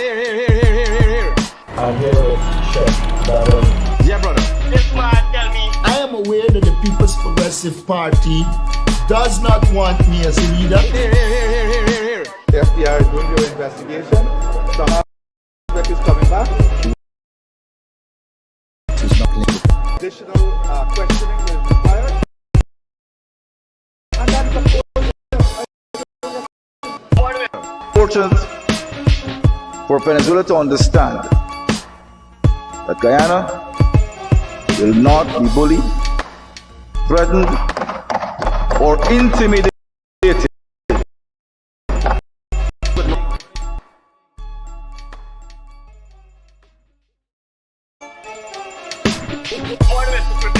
Here. I'm here to check that. Yeah, brother. This man tell me. I am aware that the People's Progressive Party does not want me as a leader. Here. The FBI is doing your investigation. Some aspect is coming back. Additional questioning is required. And that is important for Venezuela to understand that Guyana will not be bullied, threatened, or intimidated.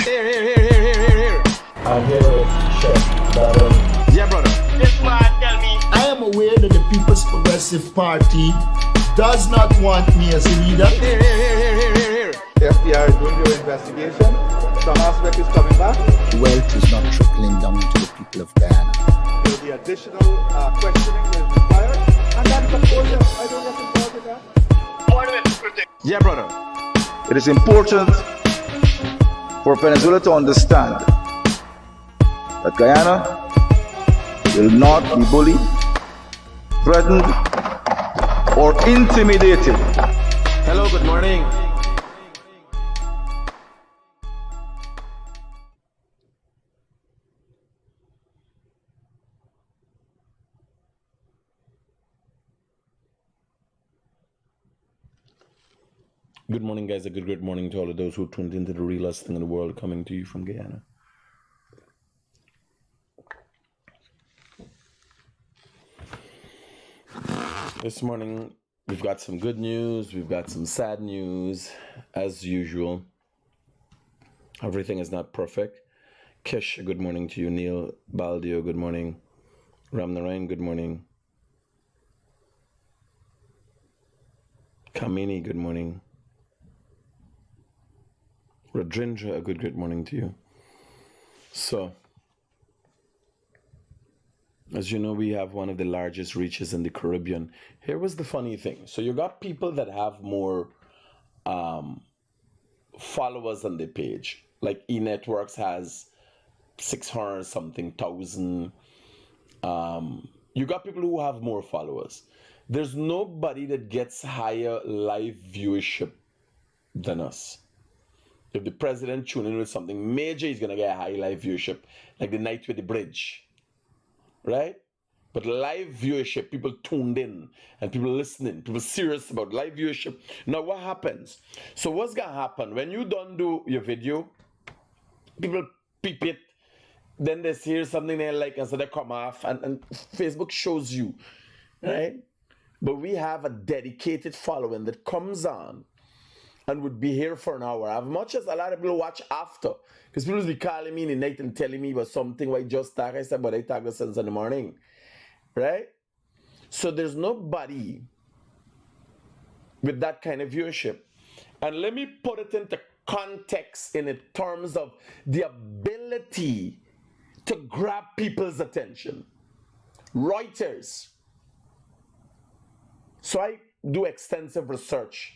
Here. I'm here to check that. Yeah, brother. This man tell me. I am aware that the People's Progressive Party does not want me as a leader. Here. The FBI is doing your investigation. Some aspect is coming back. Wealth is not trickling down to the people of Guyana. There will be additional questioning is required. And that is important. I don't get involved with that. Critic. Yeah, brother. It is important for Venezuela to understand that Guyana will not be bullied, threatened, or intimidated. Hello, good morning. Good morning, guys. A good morning to all of those who tuned into the realest thing in the world, coming to you from Guyana. This morning, we've got some good news. We've got some sad news, as usual. Everything is not perfect. Kish, good morning to you. Neil Baldio, good morning. Ram Narayan, good morning. Kamini, good morning. Radrindra, a good morning to you. So, as you know, we have one of the largest reaches in the Caribbean. Here was the funny thing. So you got people that have more followers on their page. Like E-Networks has 600 something thousand. You got people who have more followers. There's nobody that gets higher live viewership than us. If the president tune in with something major, he's going to get a high live viewership, like the night with the bridge, right? But live viewership, people tuned in and people listening, people serious about live viewership. Now, what happens? So what's going to happen? When you don't do your video, people peep it, then they hear something they like, and so they come off, and Facebook shows you, right? But we have a dedicated following that comes on and would be here for an hour. As much as a lot of people watch after, because people will be calling me in the night and telling me about something I just talk. I said, but I talk since in the morning, right? So there's nobody with that kind of viewership. And let me put it into context in terms of the ability to grab people's attention. Reuters. So I do extensive research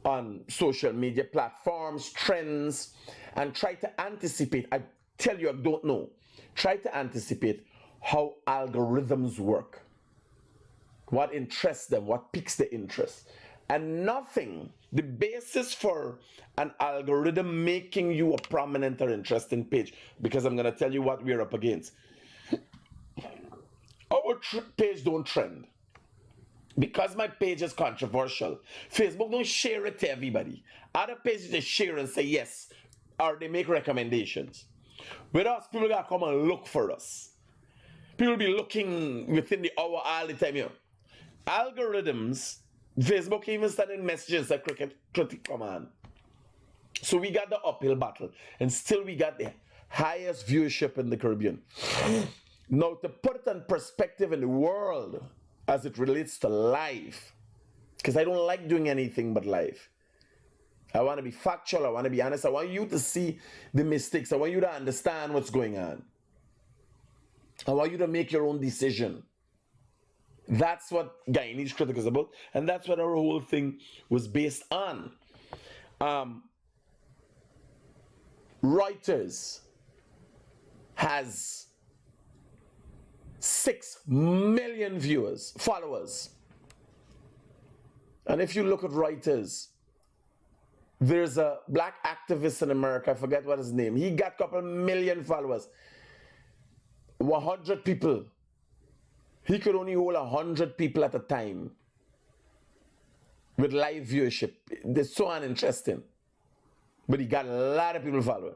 on social media platforms, trends, and try to anticipate. I tell you, I don't know. Try to anticipate how algorithms work, what interests them, what piques their interest. And nothing, the basis for an algorithm making you a prominent or interesting page, because I'm going to tell you what we're up against. Our page don't trend. Because my page is controversial, Facebook don't share it to everybody. Other pages they share and say yes, or they make recommendations. With us, people gotta come and look for us. People be looking within the hour all the time here. Algorithms, Facebook even sending messages that Critic command. So we got the uphill battle, and still we got the highest viewership in the Caribbean. Now, to put it in perspective in the world, as it relates to life, because I don't like doing anything but life. I want to be factual. I want to be honest. I want you to see the mistakes. I want you to understand what's going on. I want you to make your own decision. That's what Guyanese Critic is about, and that's what our whole thing was based on. Reuters has 6 million followers. And if you look at Reuters, there's a black activist in America, I forget what his name. He got a couple million followers. 100 people. He could only hold 100 people at a time with live viewership. It's so uninteresting. But he got a lot of people following.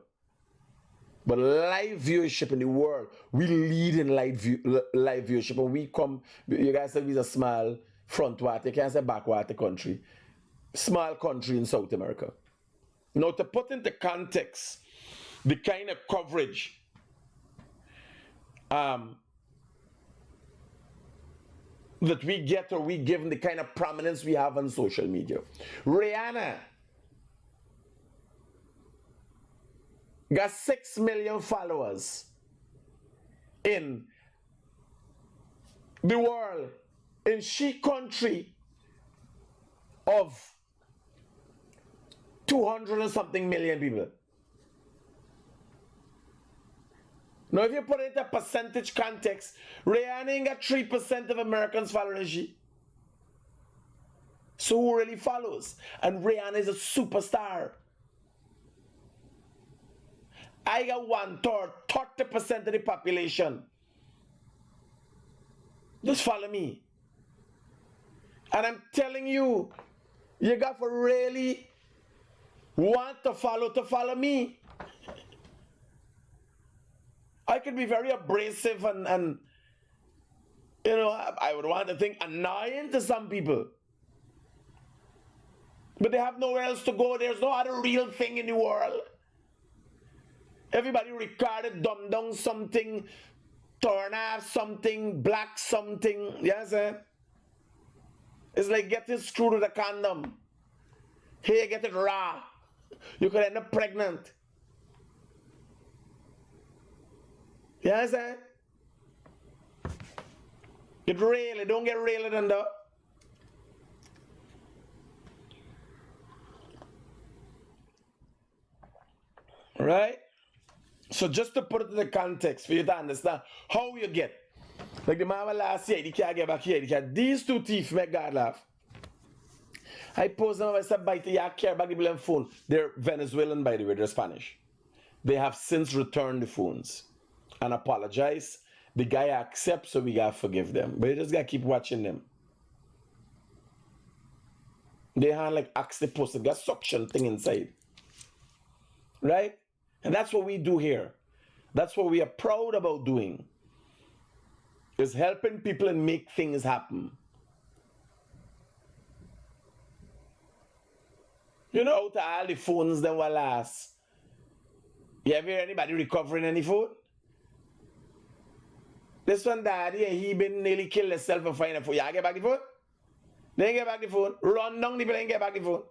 But live viewership in the world, we lead in live viewership. And we come, you guys said we're a small front water, you can't say back water country. Small country in South America. Now, to put into context the kind of coverage that we get or we give, the kind of prominence we have on social media. Rihanna got 6 million followers in the world, in she country of 200 and something million people. Now, if you put it in a percentage context, Rihanna ain't got 3% of Americans following she. So who really follows? And Rihanna is a superstar. I got 1/3, 30% of the population. Just follow me. And I'm telling you, you got to really want to follow me. I could be very abrasive and you know, I would want to think annoying to some people. But they have nowhere else to go. There's no other real thing in the world. Everybody recorded, dumb down something, turn off something, black something. Yes, sir? It's like getting screwed with a condom. Here, get it raw. You could end up pregnant. Yes, sir? It really, don't get realer than that. Right? So just to put it in the context for you to understand how you get. Like the man last year, he can't get back here. These two thieves make God laugh. I posed them, I said, bite, you care about the phone. They're Venezuelan, by the way, they're Spanish. They have since returned the phones and apologize. The guy accepts, so we gotta forgive them. But you just gotta keep watching them. They have like axe the post, they got suction thing inside. Right? And that's what we do here. That's what we are proud about doing. Is helping people and make things happen. You know, out of all the phones that were last, you ever hear anybody recovering any phone? This one daddy, he been nearly killed himself for finding a phone. You get back the phone? They ain't get back the phone. Run down the people ain't get back the phone.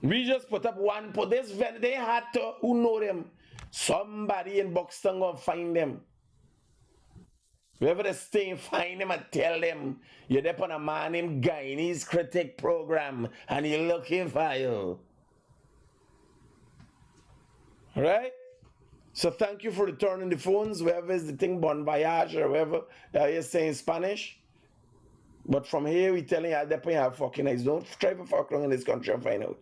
We just put up one put this they had to, who know them? Somebody in Buxton gonna find them. Whoever they stay, find them and tell them you're there on a man named Guyanese Critic program and he's looking for you. Alright? So thank you for returning the phones, whoever is the thing, Bon Voyage or whoever you're saying Spanish. But from here, we telling you, at that point, you have fucking eyes. Don't try to fuck around in this country and find out.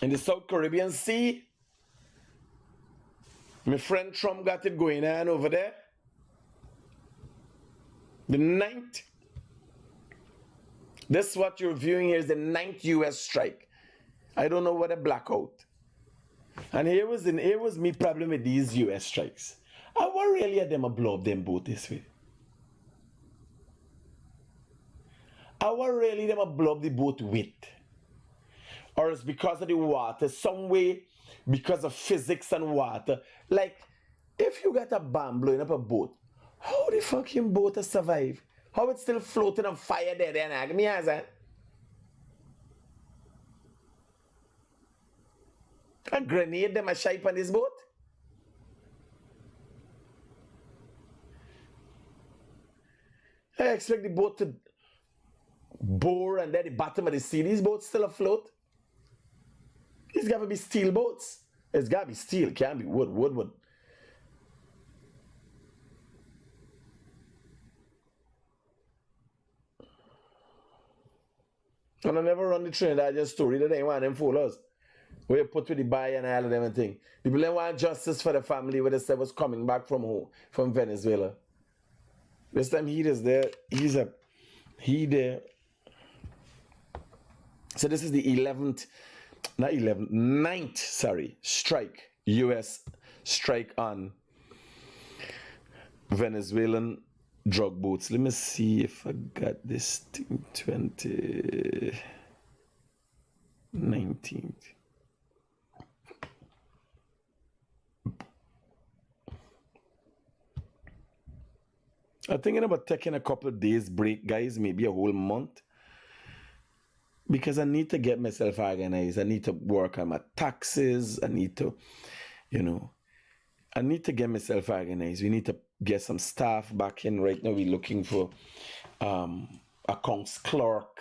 In the South Caribbean Sea, my friend Trump got it going on over there. The 9th, this is what you're viewing here is the 9th US strike. I don't know what a blackout. And here was me problem with these US strikes. I want really at them a blow up them both this way. I want really them a blow up the boat with. Or it's because of the water, some way because of physics and water. Like, if you got a bomb blowing up a boat, how the fucking boat will survive? How it's still floating on fire there and give me answer. A grenade them a shape on this boat? I expect the boat to bore and then the bottom of the sea. These boats still afloat. It's got to be steel boats. It's got to be steel. It can't be wood. And I never run the Trinidad just story that they want them followers. Where you put with the buy and all of them and thing. People don't want justice for the family where they said was coming back from home, from Venezuela. This time he is there. He there. So this is the 9th strike. US strike on Venezuelan drug boats. Let me see if I got this thing. 2019. I'm thinking about taking a couple of days break, guys, maybe a whole month. Because I need to get myself organized. I need to work on my taxes. I need to, I need to get myself organized. We need to get some staff back in. Right now, we're looking for accounts clerk,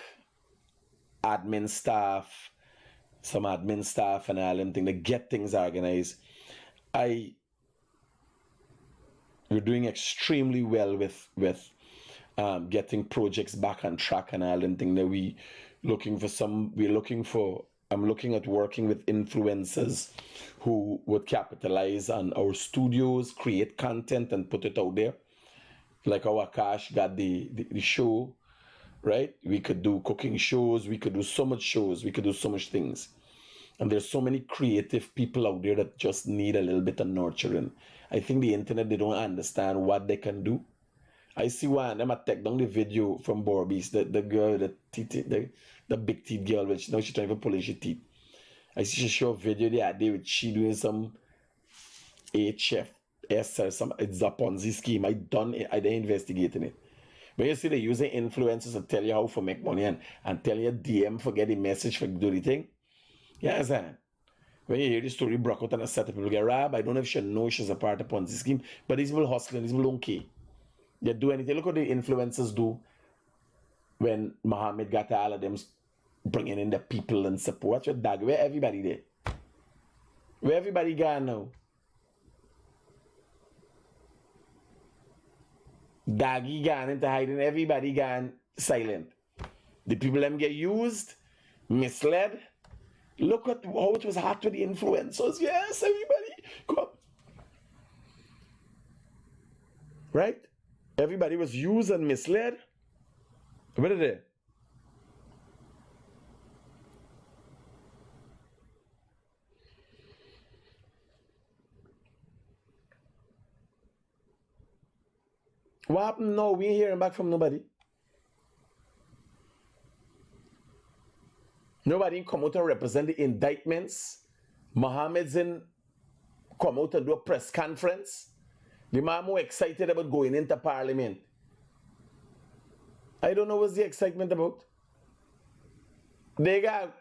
admin staff, some admin staff and all them things to get things organized. We're doing extremely well with getting projects back on track and all them things that I'm looking at working with influencers who would capitalize on our studios, create content and put it out there. Like our Akash got the show, right? We could do cooking shows, we could do so much shows, we could do so much things. And there's so many creative people out there that just need a little bit of nurturing. I think the internet, they don't understand what they can do. I see one of them, I take down the video from Borbies, the girl, the big teeth girl, which now she's trying to polish her teeth. I see she show a video the other day with she doing some HF, it's a Ponzi scheme. I done investigating it. When you see they using influencers to tell you how to make money and tell you DM for get the message for do the thing. Yeah, understand? When you hear the story broke out and a set of people get robbed, I don't know if she knows she's a part of Ponzi scheme, but these people hustling, these people don't care. They do anything. Look what the influencers do when Mohammed got all of them bringing in the people and support. What's your dog? Where everybody there? Where everybody gone now? Daggy gone into hiding, everybody gone silent. The people them get used, misled. Look at how it was hot with the influencers. Yes, everybody. Come on. Right? Everybody was used and misled. What are they? What happened now? We ain't hearing back from nobody. Nobody come out and represent the indictments. Mohammed's in come out and do a press conference. The man more excited about going into parliament. I don't know what's the excitement about. They got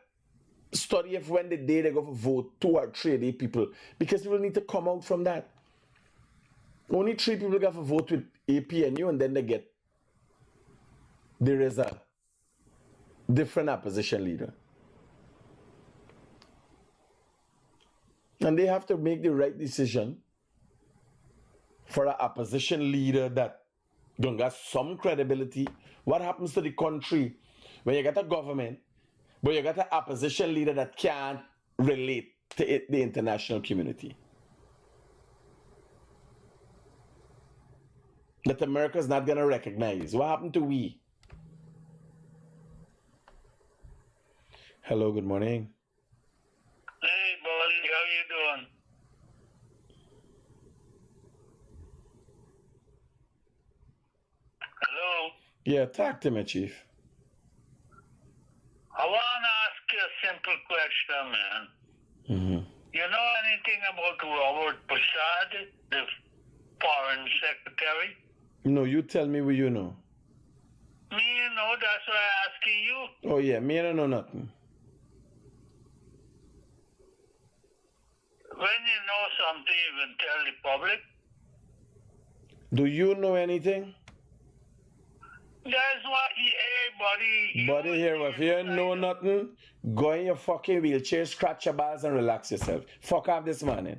study if when the day they go for vote 2 or 3 day people because people need to come out from that. Only 3 people got to vote with APNU and then there is a different opposition leader. And they have to make the right decision for an opposition leader that don't got some credibility. What happens to the country when you got a government, but you got an opposition leader that can't relate to the international community? That America's not going to recognize. What happened to we? Hello, good morning. Hey, buddy, how you doing? Hello? Yeah, talk to me, Chief. I want to ask you a simple question, man. Mm-hmm. You know anything about Robert Prasad, the foreign secretary? No, you tell me what you know. Me, you know, that's why I'm asking you. Oh, yeah, me I don't know nothing. When you know something, you can tell the public. Do you know anything? buddy. Buddy, here, if you know nothing, go in your fucking wheelchair, scratch your balls, and relax yourself. Fuck off this morning.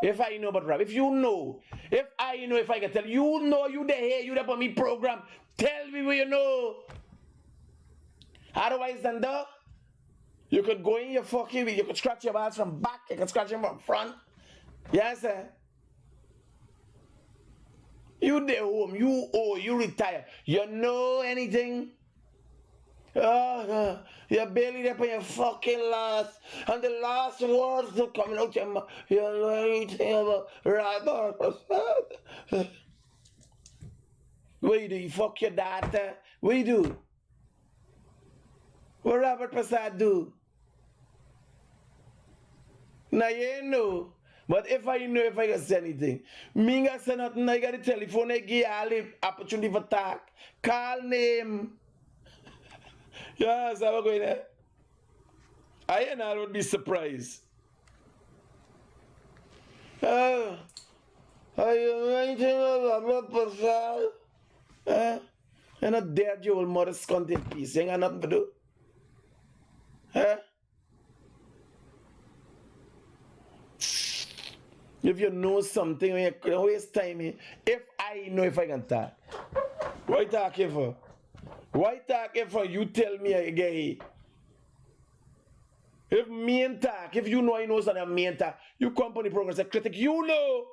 If I know but rap, if I can tell you know you there here, you there on me program, tell me what you know. Otherwise than that, you could go in your fucking wheel, you could scratch your balls from back, you could scratch them from front. Yes, sir. You there home, you retire. You know anything? You're barely there for your fucking last, and the last words are coming out your mouth. You know anything about Robert Prasad? What you do? You fuck your daughter? What you do? What Robert Prasad do? Now you ain't know. But if I know if I can say anything, me ain't say nothing, I got the telephone, I give all the opportunity for talk. Call name. Yes, I'm going there. I and I would be surprised. I anything about Prasad? You're not dead, you old mother's cunt in peace. You ain't got nothing to do. If you know something, you don't waste time here. If I know if I can talk. Why talk here for? Why talk here for? You tell me again. If me and talk, if you know I know something, me and talk, you company program say critic, you know.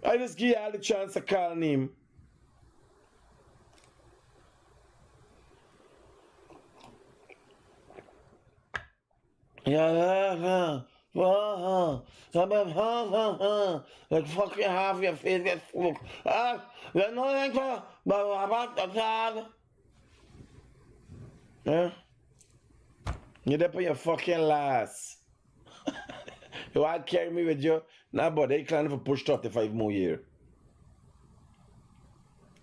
I just give you all the chance to call name. Yeah. Like fucking half your face gets full. You know anything about the child? Yeah? You're there for your fucking last. You want to carry me with you? Nah, but they plan for push 35 more years.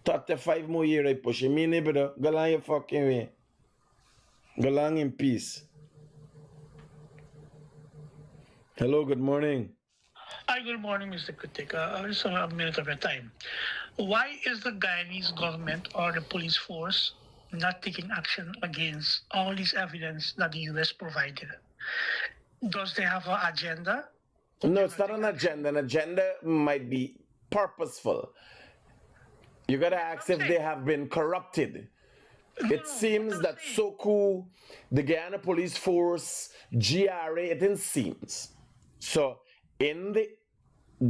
35 more years I push. Me neighbor, go along your fucking way. Go along in peace. Hello, good morning. Hi, good morning, Mr. Critic. Just a minute of your time. Why is the Guyanese government or the police force not taking action against all this evidence that the U.S. provided? Does they have an agenda? No, it's not an agenda. An agenda might be purposeful. You gotta ask if they have been corrupted. It seems that SOCU, the Guyana Police Force, GRA, it seems. So, in the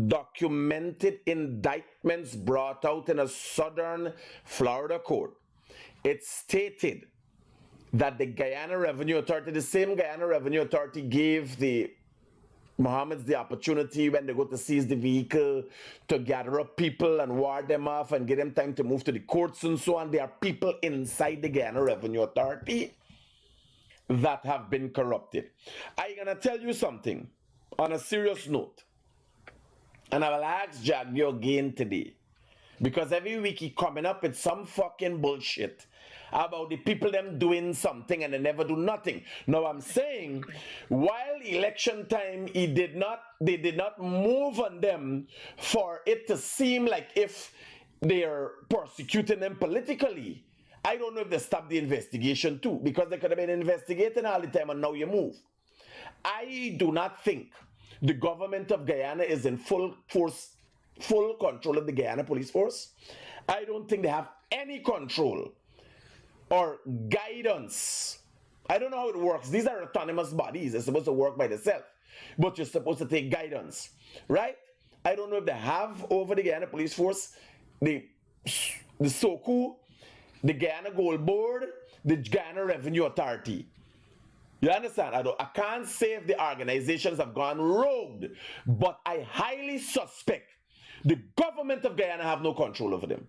documented indictments brought out in a southern Florida court, it stated that the Guyana Revenue Authority, the same Guyana Revenue Authority gave the Mohammeds the opportunity when they go to seize the vehicle to gather up people and ward them off and give them time to move to the courts and so on. There are people inside the Guyana Revenue Authority that have been corrupted. I'm going to tell you something on a serious note. And I will ask Jagyo again today. Because every week he coming up with some fucking bullshit about the people them doing something and they never do nothing. Now I'm saying, while election time they did not move on them for it to seem like if they are persecuting them politically. I don't know if they stopped the investigation too, because they could have been investigating all the time and now you move. I do not think the government of Guyana is in full control of the Guyana Police Force. I don't think they have any control or guidance. I don't know how it works. These are autonomous bodies. They're supposed to work by themselves. But you're supposed to take guidance. Right? I don't know if they have over the Guyana Police Force, the SOCU, the Guyana Gold Board, the Guyana Revenue Authority. You understand? I can't say if the organizations have gone rogue, but I highly suspect the government of Guyana have no control over them.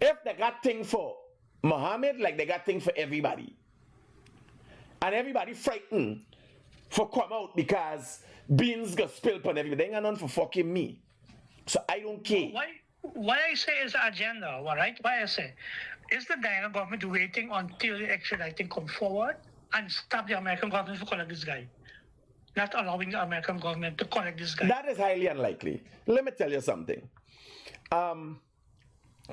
If they got thing for Mohammed, like they got thing for everybody, and everybody frightened for come out because beans got spilled on everybody, they ain't got none for fucking me. So I don't care. Why I say is agenda, all right? Why I say, is the Guyana government waiting until the extraditing come forward and stop the American government from collect this guy? Not allowing the American government to collect this guy. That is highly unlikely. Let me tell you something.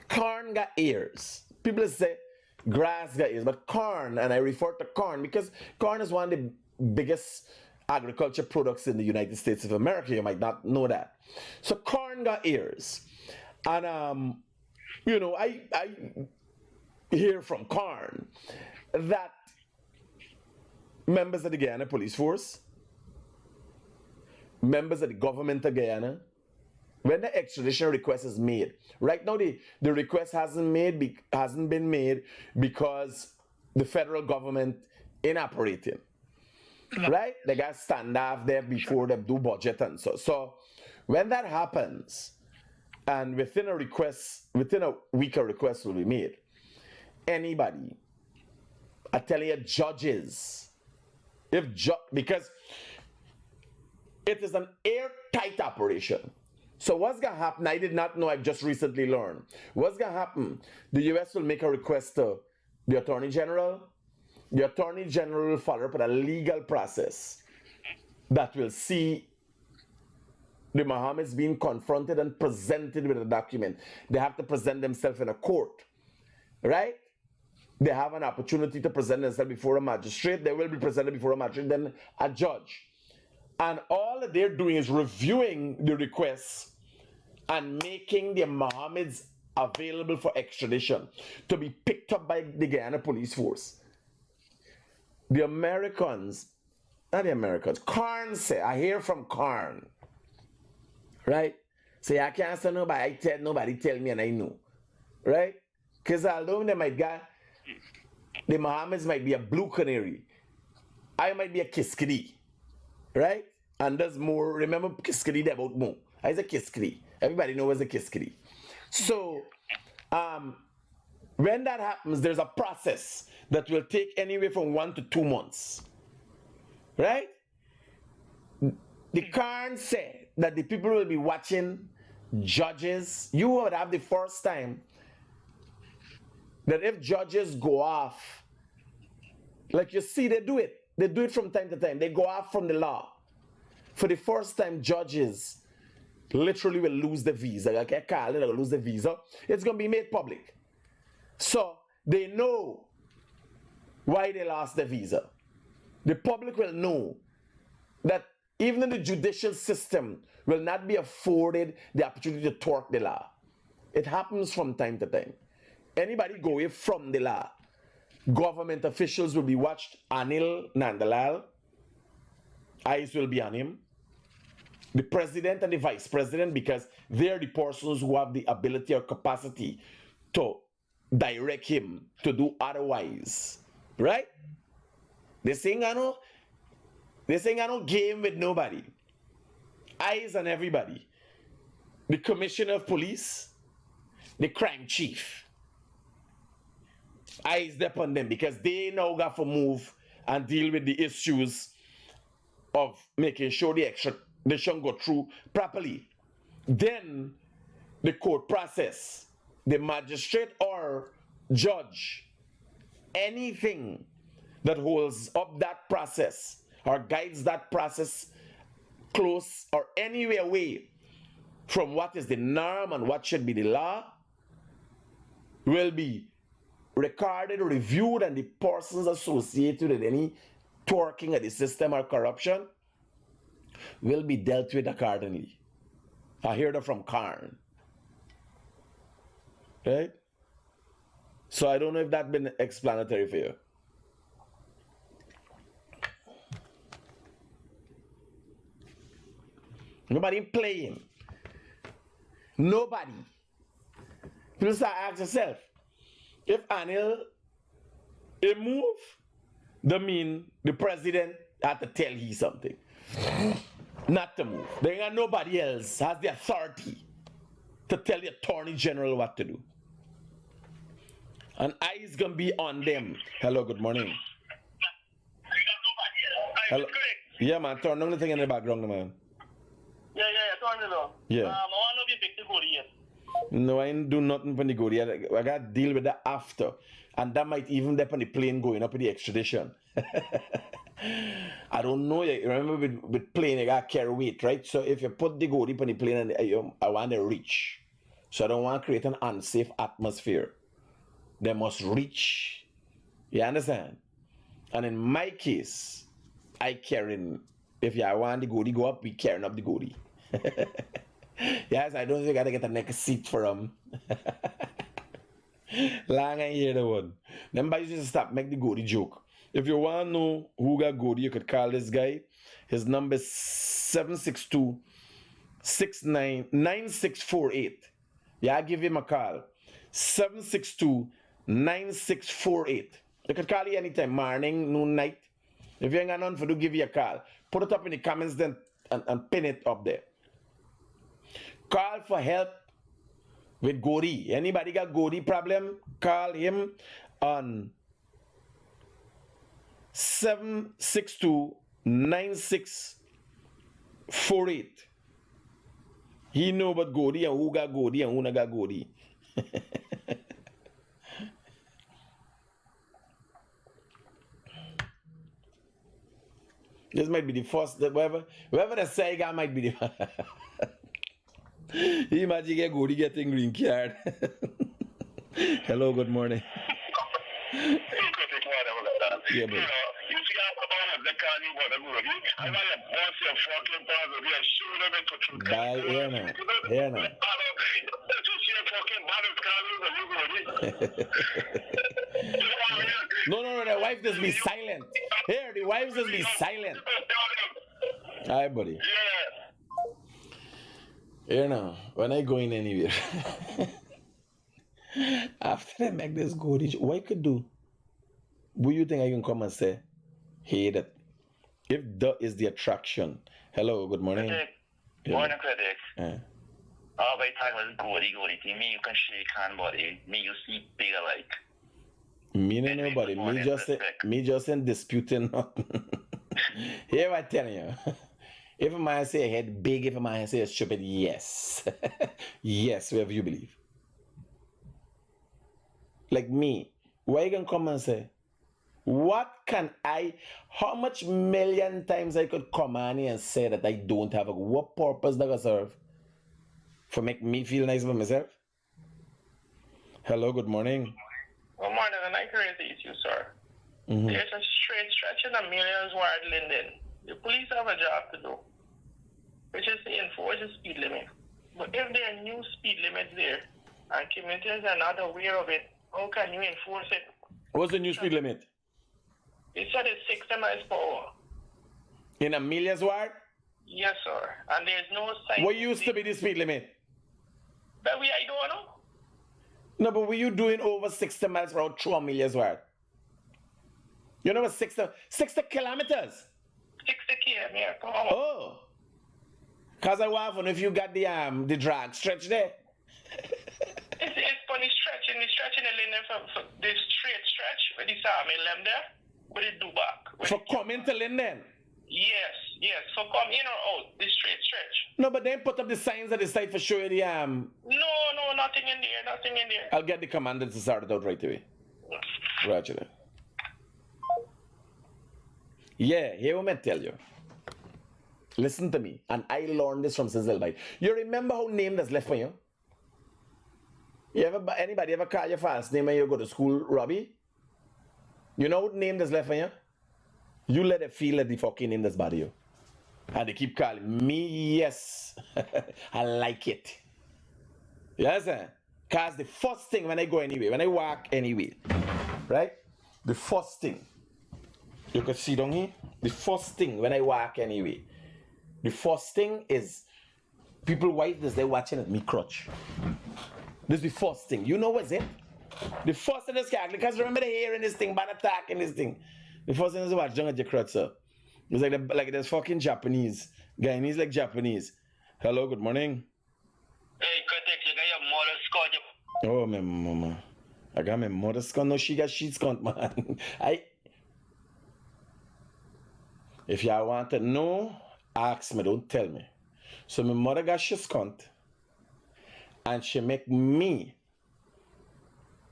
corn got ears. People say grass got ears, but corn, and I refer to corn because corn is one of the biggest agriculture products in the United States of America. You might not know that. So corn got ears. And you know, I hear from corn that members of the Guyana police force, members of the government of Guyana, when the extradition request is made, right now the request hasn't been made because the federal government ain't operating. Right? They got standoff there before they do budget and so. So when that happens, and within a week a request will be made, anybody, I tell you, judges, because it is an airtight operation. So what's going to happen? I did not know. I've just recently learned. What's going to happen? The U.S. will make a request to the Attorney General. The Attorney General will follow up with a legal process that will see the Mohammeds being confronted and presented with a document. They have to present themselves in a court, right? They have an opportunity to present themselves before a magistrate. They will be presented before a magistrate, then a judge. And all that they're doing is reviewing the requests and making the Mohammeds available for extradition to be picked up by the Guyana police force. The Americans, not the Americans, Karn say, I hear from Karn, right? Say, I can't say nobody tell me and I know, right? Because although they might get, the Mohammeds might be a blue canary, I might be a kiskadi, right? And there's more, remember kiskadi about more. I is a kiskadi. Everybody knows a kiskadi. So, when that happens, there's a process that will take anywhere from 1 to 2 months, right? The Karn say that the people will be watching judges. You would have the first time that if judges go off, like you see, they do it from time to time. They go off from the law. For the first time, judges literally will lose the visa. Like I call it, they'll lose the visa. It's going to be made public. So they know why they lost the visa. The public will know that even the judicial system will not be afforded the opportunity to thwart the law. It happens from time to time. Anybody go away from the law, government officials will be watched. Anil Nandalal, eyes will be on him. The president and the vice president, because they're the persons who have the ability or capacity to direct him to do otherwise, right? They saying I know game with nobody. Eyes on everybody. The commissioner of police, the crime chief. Eyes upon them because they now got to move and deal with the issues of making sure the extradition go through properly. Then the court process, the magistrate or judge, anything that holds up that process or guides that process close or anywhere away from what is the norm and what should be the law will be recorded, reviewed, and the persons associated with any twerking of the system or corruption will be dealt with accordingly. I heard that from Karn. Right? So I don't know if that's been explanatory for you. Nobody playing. Nobody. You start ask yourself, if Anil move, that mean the president had to tell he something. Not to move. There ain't nobody else has the authority to tell the Attorney General what to do. And eyes gonna be on them. Hello, good morning. Hello. Yeah, man, turn on the thing in the background, man. Yeah, turn it on. Yeah. I want to be big to go here. No, I ain't do nothing when they go there. I got to deal with that after. And that might even depend on the plane going up with the extradition. I don't know. Remember with plane, you got to carry weight, right? So if you put the goodie on the plane and I want to reach, So I don't want to create an unsafe atmosphere. They must reach. You understand? And in my case, I carrying, if you want the goodie go up, we carrying up the goodie. Yes, I don't think I gotta get a next seat for them. Long and hear the one. Them boys used to stop, make the goodie joke. If you want to know who got goodie, you could call this guy. His number is 762-9648. Yeah, I give him a call. 762-9648. You could call you anytime, morning, noon, night. If you ain't got nothing for to give you a call, put it up in the comments then and pin it up there. Call for help with Godi. Anybody got Godi problem? Call him on 762-9648. He know about Godi and who got Godi and who not got Godi. This might be the first, whoever the say guy might be the imagine get Godi getting green card. Hello, good morning. Yeah, buddy. Bye, here now. Here now. No, the wife just be silent. Here, the wife just be silent. Hi, buddy. Here now, when I go in anywhere, after I make this Godi, what I could do? What you think I can come and say? Hey, that if that is the attraction. Hello, good morning. Morning, Critic. All by time was Godi thing. Me, you can shake hand, buddy. Me, you see bigger like. Me no nobody. Me just ain't disputing nothing. Here I tell you. If a man say a head big, if a man say a stupid, yes. Yes, whatever you believe. Like me, why you can come and say, how much million times I could come on here and say that I don't have what purpose does it serve? For make me feel nice about myself? Hello, good morning. Good morning, and I agree with you, sir. Mm-hmm. There's a straight stretch in a millions wide Linden. The police have a job to do, which is to enforce the speed limit. But if there are new speed limits there, and communities are not aware of it, how can you enforce it? What's the new speed limit? It said it's 60 miles per hour. In a millions wide? Yes, sir. And there's no sign. What used to be the speed limit? But I don't know. No, but were you doing over 60 miles per hour through a millions wide? You know what 60 kilometers? 60 km, yeah. Come on. Oh. Because I want to know if you got the drag stretch there. It's funny stretching the lane from the straight stretch with the sawmill them there, with the do back. For coming to Linden? Yes. For come in or out, the straight stretch. No, but then put up the signs at the side for showing the No, nothing in there. I'll get the commander to start it out right away. Roger that. Yeah, here what I tell you. Listen to me. And I learned this from Sizzle Bite. You remember how name that's left for you? Anybody ever call your false name when you go to school, Robbie? You know what name that's left for you? You let it feel that the fucking name that's bad to you. And they keep calling me, yes. I like it. Yes, sir. Because the first thing when I go anywhere, when I walk anywhere, right? The first thing, you can see down here, the first thing when I walk anywhere, the first thing is people wipe this, they're watching at me crutch. This is the first thing. You know what's it? The first thing is because remember the hair in this thing, bad attack in this thing. The first thing is watch down at your crutch, sir. It's like there's fucking Japanese. Guyanese like Japanese. Hello, good morning. Hey, Critic, you got your mother's scout. Oh, my mama. I got my mother's scout. No, she got she's scout, man. If y'all want to know, ask me, don't tell me. So my mother got she's scout. And she make me.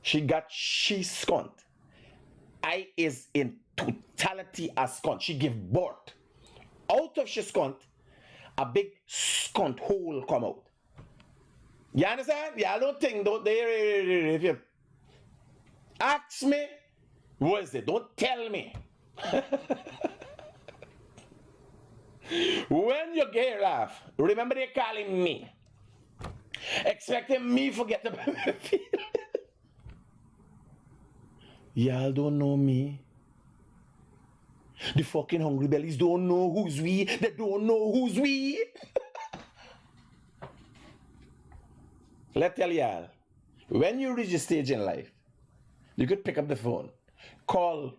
She got she's scout. I is in totality a scunt. She give birth. Out of she scunt, a big scunt hole come out. You understand? Y'all don't think, don't they? If you ask me, what is it? Don't tell me. When you get laugh, remember they calling me. Expecting me forget the feel. Y'all don't know me. The fucking hungry bellies don't know who's we. They don't know who's we. Let's tell y'all, when you reach a stage in life, you could pick up the phone, call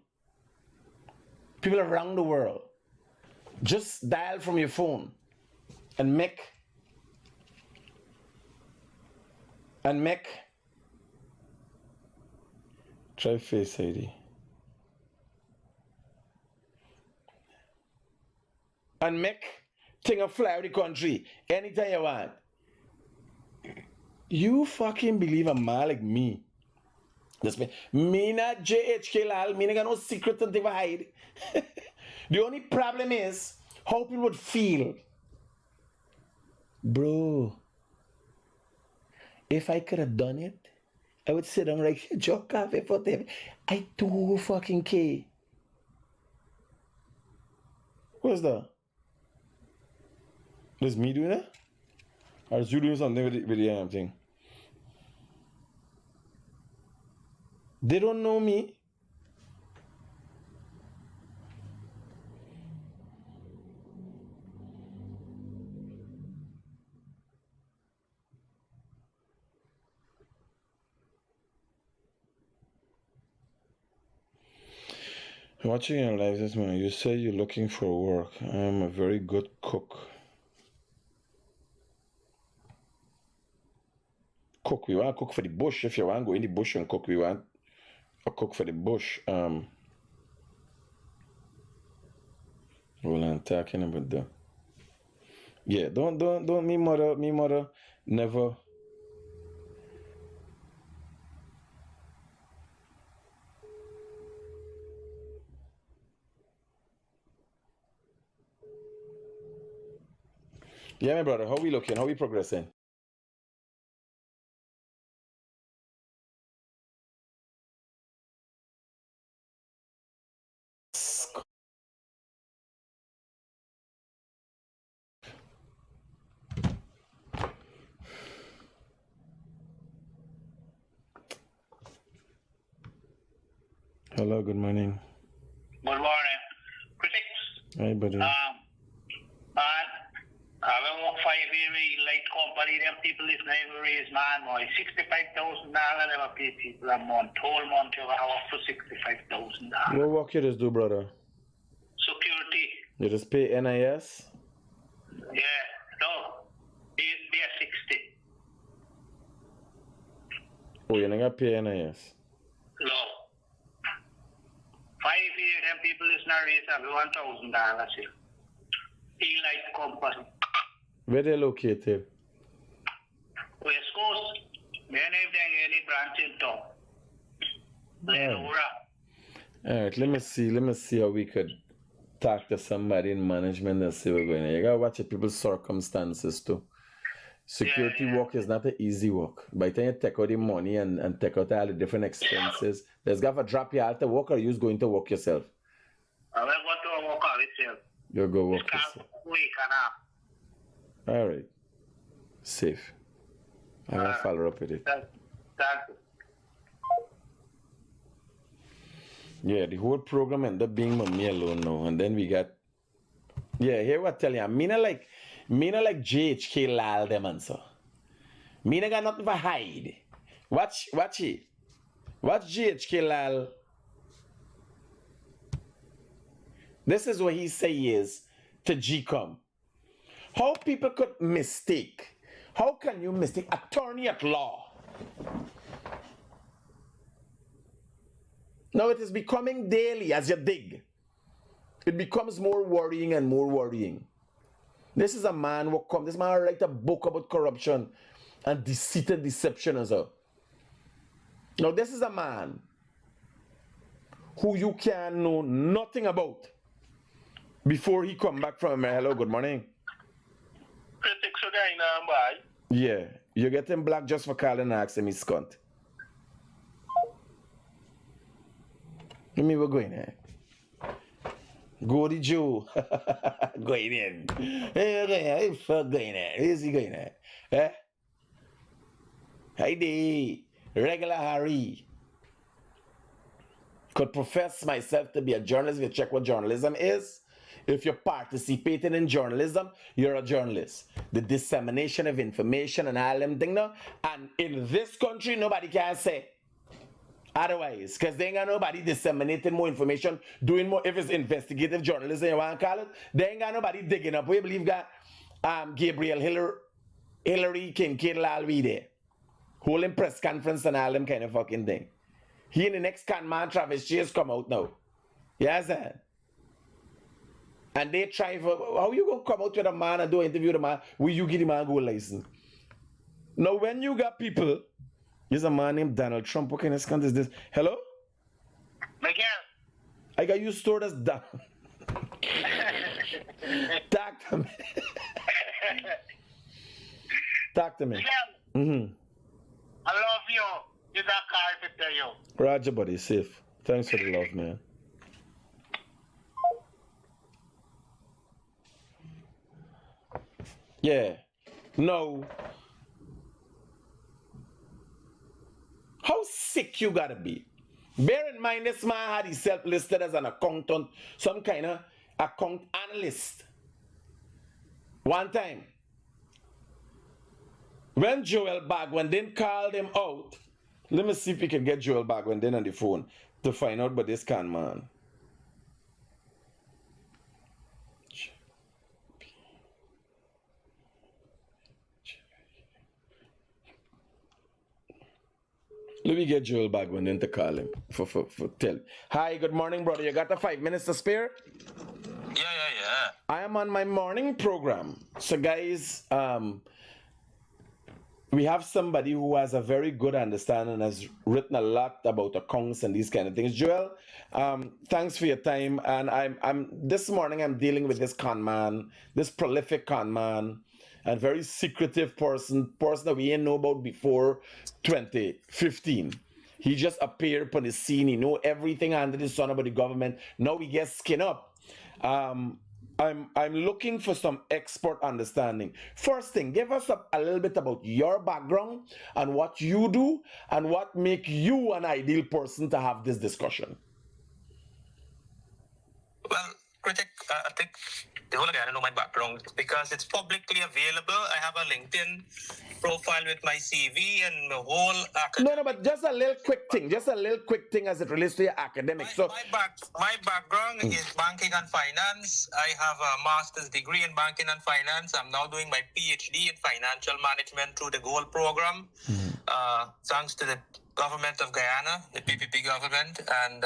people around the world, just dial from your phone and make try Face ID and make thing a fly out the country anytime you want. You fucking believe a man like me? This me not JHK Lall, me not got no secret and thing to hide. The only problem is how people would feel. Bro, if I could have done it, I would sit down like joke cafe for them. I do fucking care. What's that? Is me doing that? Or is you doing something with the thing? They don't know me. Watching your live this morning, you say you're looking for work. I am a very good cook. Cook, we want to cook for the bush. If you want to go in the bush and cook, we want a cook for the bush. Well, I'm talking about that. Yeah, don't me mother never. Yeah, my brother, how we looking? How we progressing? Hello, good morning. Good morning. Critic. Hi, buddy. And I will 5 year light company, them people is never raise man, boy. $65,000 never pay people a month. Whole month you have up to $65,000. What work you just do, brother? Security. You just pay NIS? Yeah, no. Be a 60. Oh, you're not gonna pay NIS? No. 5 years, them people is not raise $1,000 here. E-light company. Where they located? West Coast. Then if they any branch in town. Alright, let me see how we could talk to somebody in management and see what's going on. You gotta watch the people's circumstances too. Security work is not an easy work. By the time you take out the money and take out all the different expenses, there's got to drop you out to work or you're going to work yourself. I will go to work out itself. You'll go work yourself. Week and a half. Alright. Safe. I'm gonna follow up with it. Thank you. Yeah, the whole program ended up being me alone now. And then we got, yeah, here what I tell you, me not like JHK Lall them and so. Me not got nothing to hide. Watch it. Watch JHK Lall. This is what he says to GCOM. How people could mistake. How can you mistake attorney at law? Now it is becoming daily as you dig. It becomes more worrying and more worrying. This is a man who come. This man write a book about corruption and deceit and deception as well. Now this is a man who you can know nothing about before he come back from America. Hello, good morning. Critics again, bye. Yeah, You're getting black just for calling and asking me scunt. Let me, we're going there. Go to Joe. Going in. Hey, fuck going there. Where's he going there? Eh? Heidi. Regular Harry. Could profess myself to be a journalist. If you check what journalism is, if you're participating in journalism, you're a journalist. The dissemination of information and all them things now. And in this country, nobody can say otherwise, because they ain't got nobody disseminating more information, doing more. If it's investigative journalism, you want to call it, they ain't got nobody digging up. We believe got Gabriel Hilary Kincaid Lall there, holding press conference and all them kind of fucking thing. He and the next con man, Travis Chase, come out now. Yes, sir. And they try for, how you gonna come out with a man and do an interview with a man, will you give the man a gold license? Now, when you got people, there's a man named Donald Trump. What kind of scam is this? Hello? Miguel. I got you stored as Donald. Talk to me. Talk to me. Miguel. I love you. You got car to tell you. Roger, buddy. Safe. Thanks for the love, man. Yeah. No. How sick you gotta be? Bear in mind, this man had himself listed as an accountant, some kind of account analyst. One time, when Joel Bagwandin called him out, let me see if we can get Joel Bagwandin on the phone to find out about this can man. Let me get Joel Bagwandin to call him for tell. Hi, good morning, brother. You got the 5 minutes to spare? Yeah. I am on my morning program. So, guys, we have somebody who has a very good understanding and has written a lot about accounts and these kind of things. Joel, thanks for your time. And I'm this morning I'm dealing with this con man, this prolific con man, and very secretive person that we didn't know about before 2015. He just appeared on the scene. He know everything under the sun about the government. Now he gets skin up. I'm looking for some expert understanding. First thing, give us a little bit about your background and what you do and what make you an ideal person to have this discussion. Well, Critic, I think the whole again, I know my background because it's publicly available. I have a LinkedIn profile with my CV and the whole academic. No, but just a little quick thing as it relates to your academic. My background is banking and finance. I have a master's degree in banking and finance. I'm now doing my PhD in financial management through the Gold program, thanks to the government of Guyana, the PPP government, and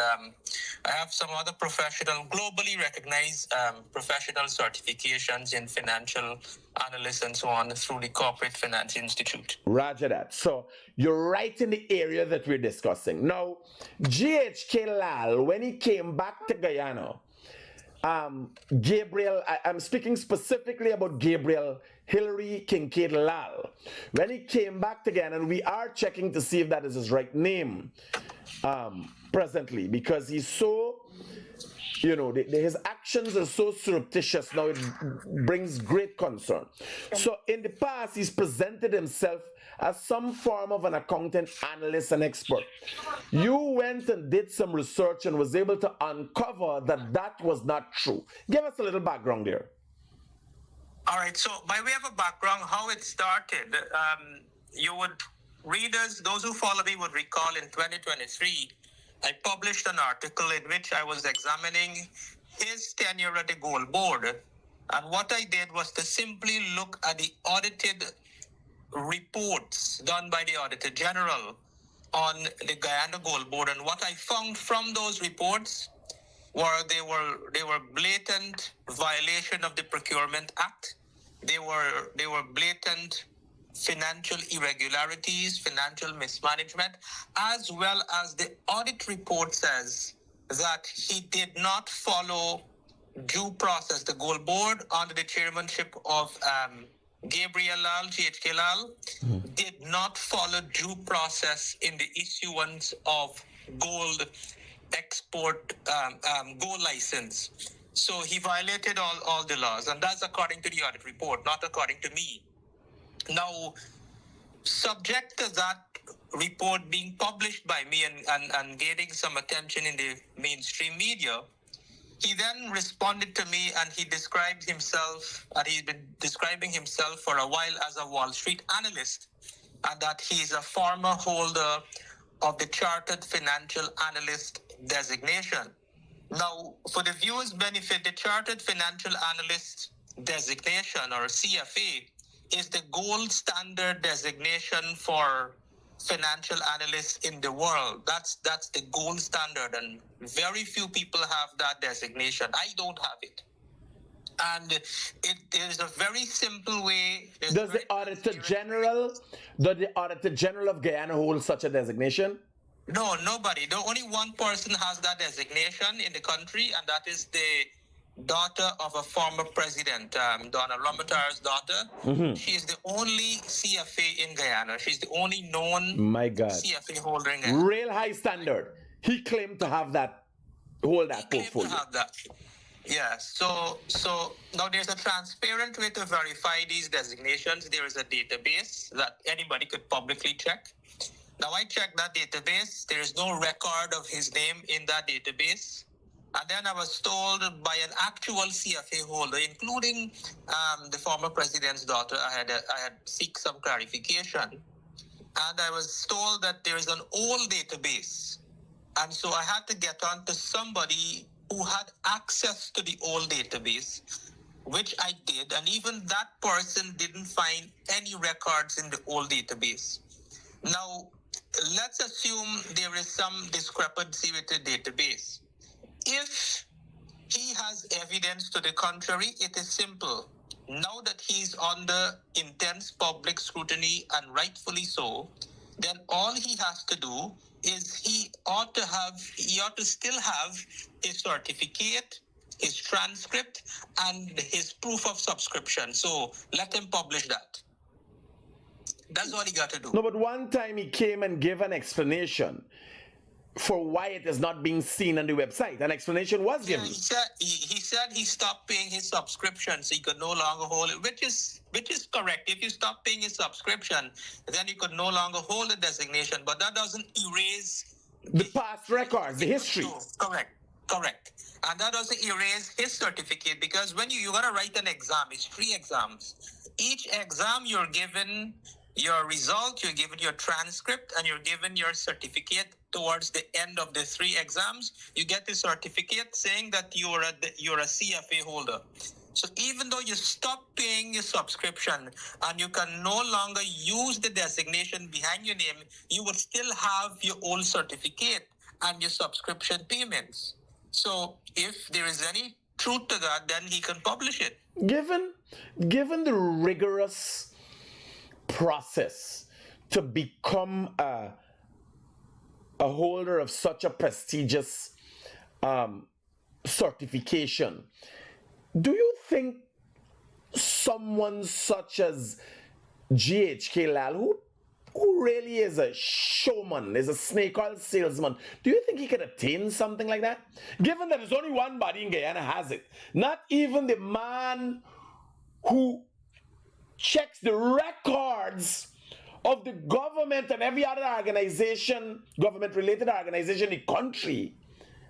I have some other globally recognized professional certifications in financial analysts and so on through the Corporate Finance Institute. Roger that. So you're right in the area that we're discussing. Now, GHK Lall, when he came back to Guyana, Gabriel, I'm speaking specifically about Gabriel Hilary Kincaid Lall. When he came back to Guyana, and we are checking to see if that is his right name presently, because he's so, his actions are so surreptitious now, it brings great concern. So in the past, he's presented himself as some form of an accountant, analyst, and expert. You went and did some research and was able to uncover that was not true. Give us a little background there. All right, so by way of a background, how it started, readers, those who follow me would recall in 2023, I published an article in which I was examining his tenure at the Gold Board. And what I did was to simply look at the audited reports done by the Auditor General on the Guyana Gold Board. And what I found from those reports were they were blatant violation of the Procurement Act. They were blatant financial irregularities, financial mismanagement, as well as the audit report says that he did not follow due process. The Gold Board, under the chairmanship of Gabriel Lall, GHK Lall, did not follow due process in the issuance of gold export gold license. So he violated all the laws, and that's according to the audit report, not according to me. Now, subject to that report being published by me and gaining some attention in the mainstream media, he then responded to me and he described himself, and he's been describing himself for a while as a Wall Street analyst, and that he's a former holder of the Chartered Financial Analyst designation. Now, for the viewers' benefit, the Chartered Financial Analyst designation, or CFA, is the gold standard designation for financial analysts in the world. That's the gold standard, and very few people have that designation. I don't have it. And it is a very simple way. Does the Auditor General of Guyana hold such a designation? No, nobody. The only one person has that designation in the country, and that is the daughter of a former president, Donna Romatar's daughter. She is the only CFA in Guyana. She's the only known CFA holder in Guyana. Real high standard. He claimed to have that, hold that portfolio. To have that. Yeah, so now there's a transparent way to verify these designations. There is a database that anybody could publicly check. Now I checked that database. There is no record of his name in that database. And then I was told by an actual CFA holder, including the former president's daughter, I had seek some clarification. And I was told that there is an old database. And so I had to get on to somebody who had access to the old database, which I did. And even that person didn't find any records in the old database. Now, let's assume there is some discrepancy with the database. If he has evidence to the contrary, it is simple. Now that he's under intense public scrutiny, and rightfully so, then all he has to do is he ought to still have his certificate, his transcript, and his proof of subscription. So let him publish that. That's all he got to do. No, but one time he came and gave an explanation for why it is not being seen on the website. An explanation was given. He said he stopped paying his subscription, so he could no longer hold it, which is correct. If you stop paying his subscription, then you could no longer hold the designation. But that doesn't erase the past records, the history. No, correct. And that doesn't erase his certificate, because when you're gonna write an exam, it's 3 exams. Each exam you're given your result, you're given your transcript, and you're given your certificate. Towards the end of the 3 exams, you get the certificate saying that you're a CFA holder. So even though you stop paying your subscription and you can no longer use the designation behind your name, you would still have your old certificate and your subscription payments. So if there is any truth to that, then he can publish it. Given the rigorous process to become a holder of such a prestigious certification, do you think someone such as GHK Lall, who really is a showman, is a snake oil salesman, do you think he could attain something like that? Given that there's only one body in Guyana has it. Not even the man who checks the records of the government and every other organization, government-related organization in the country,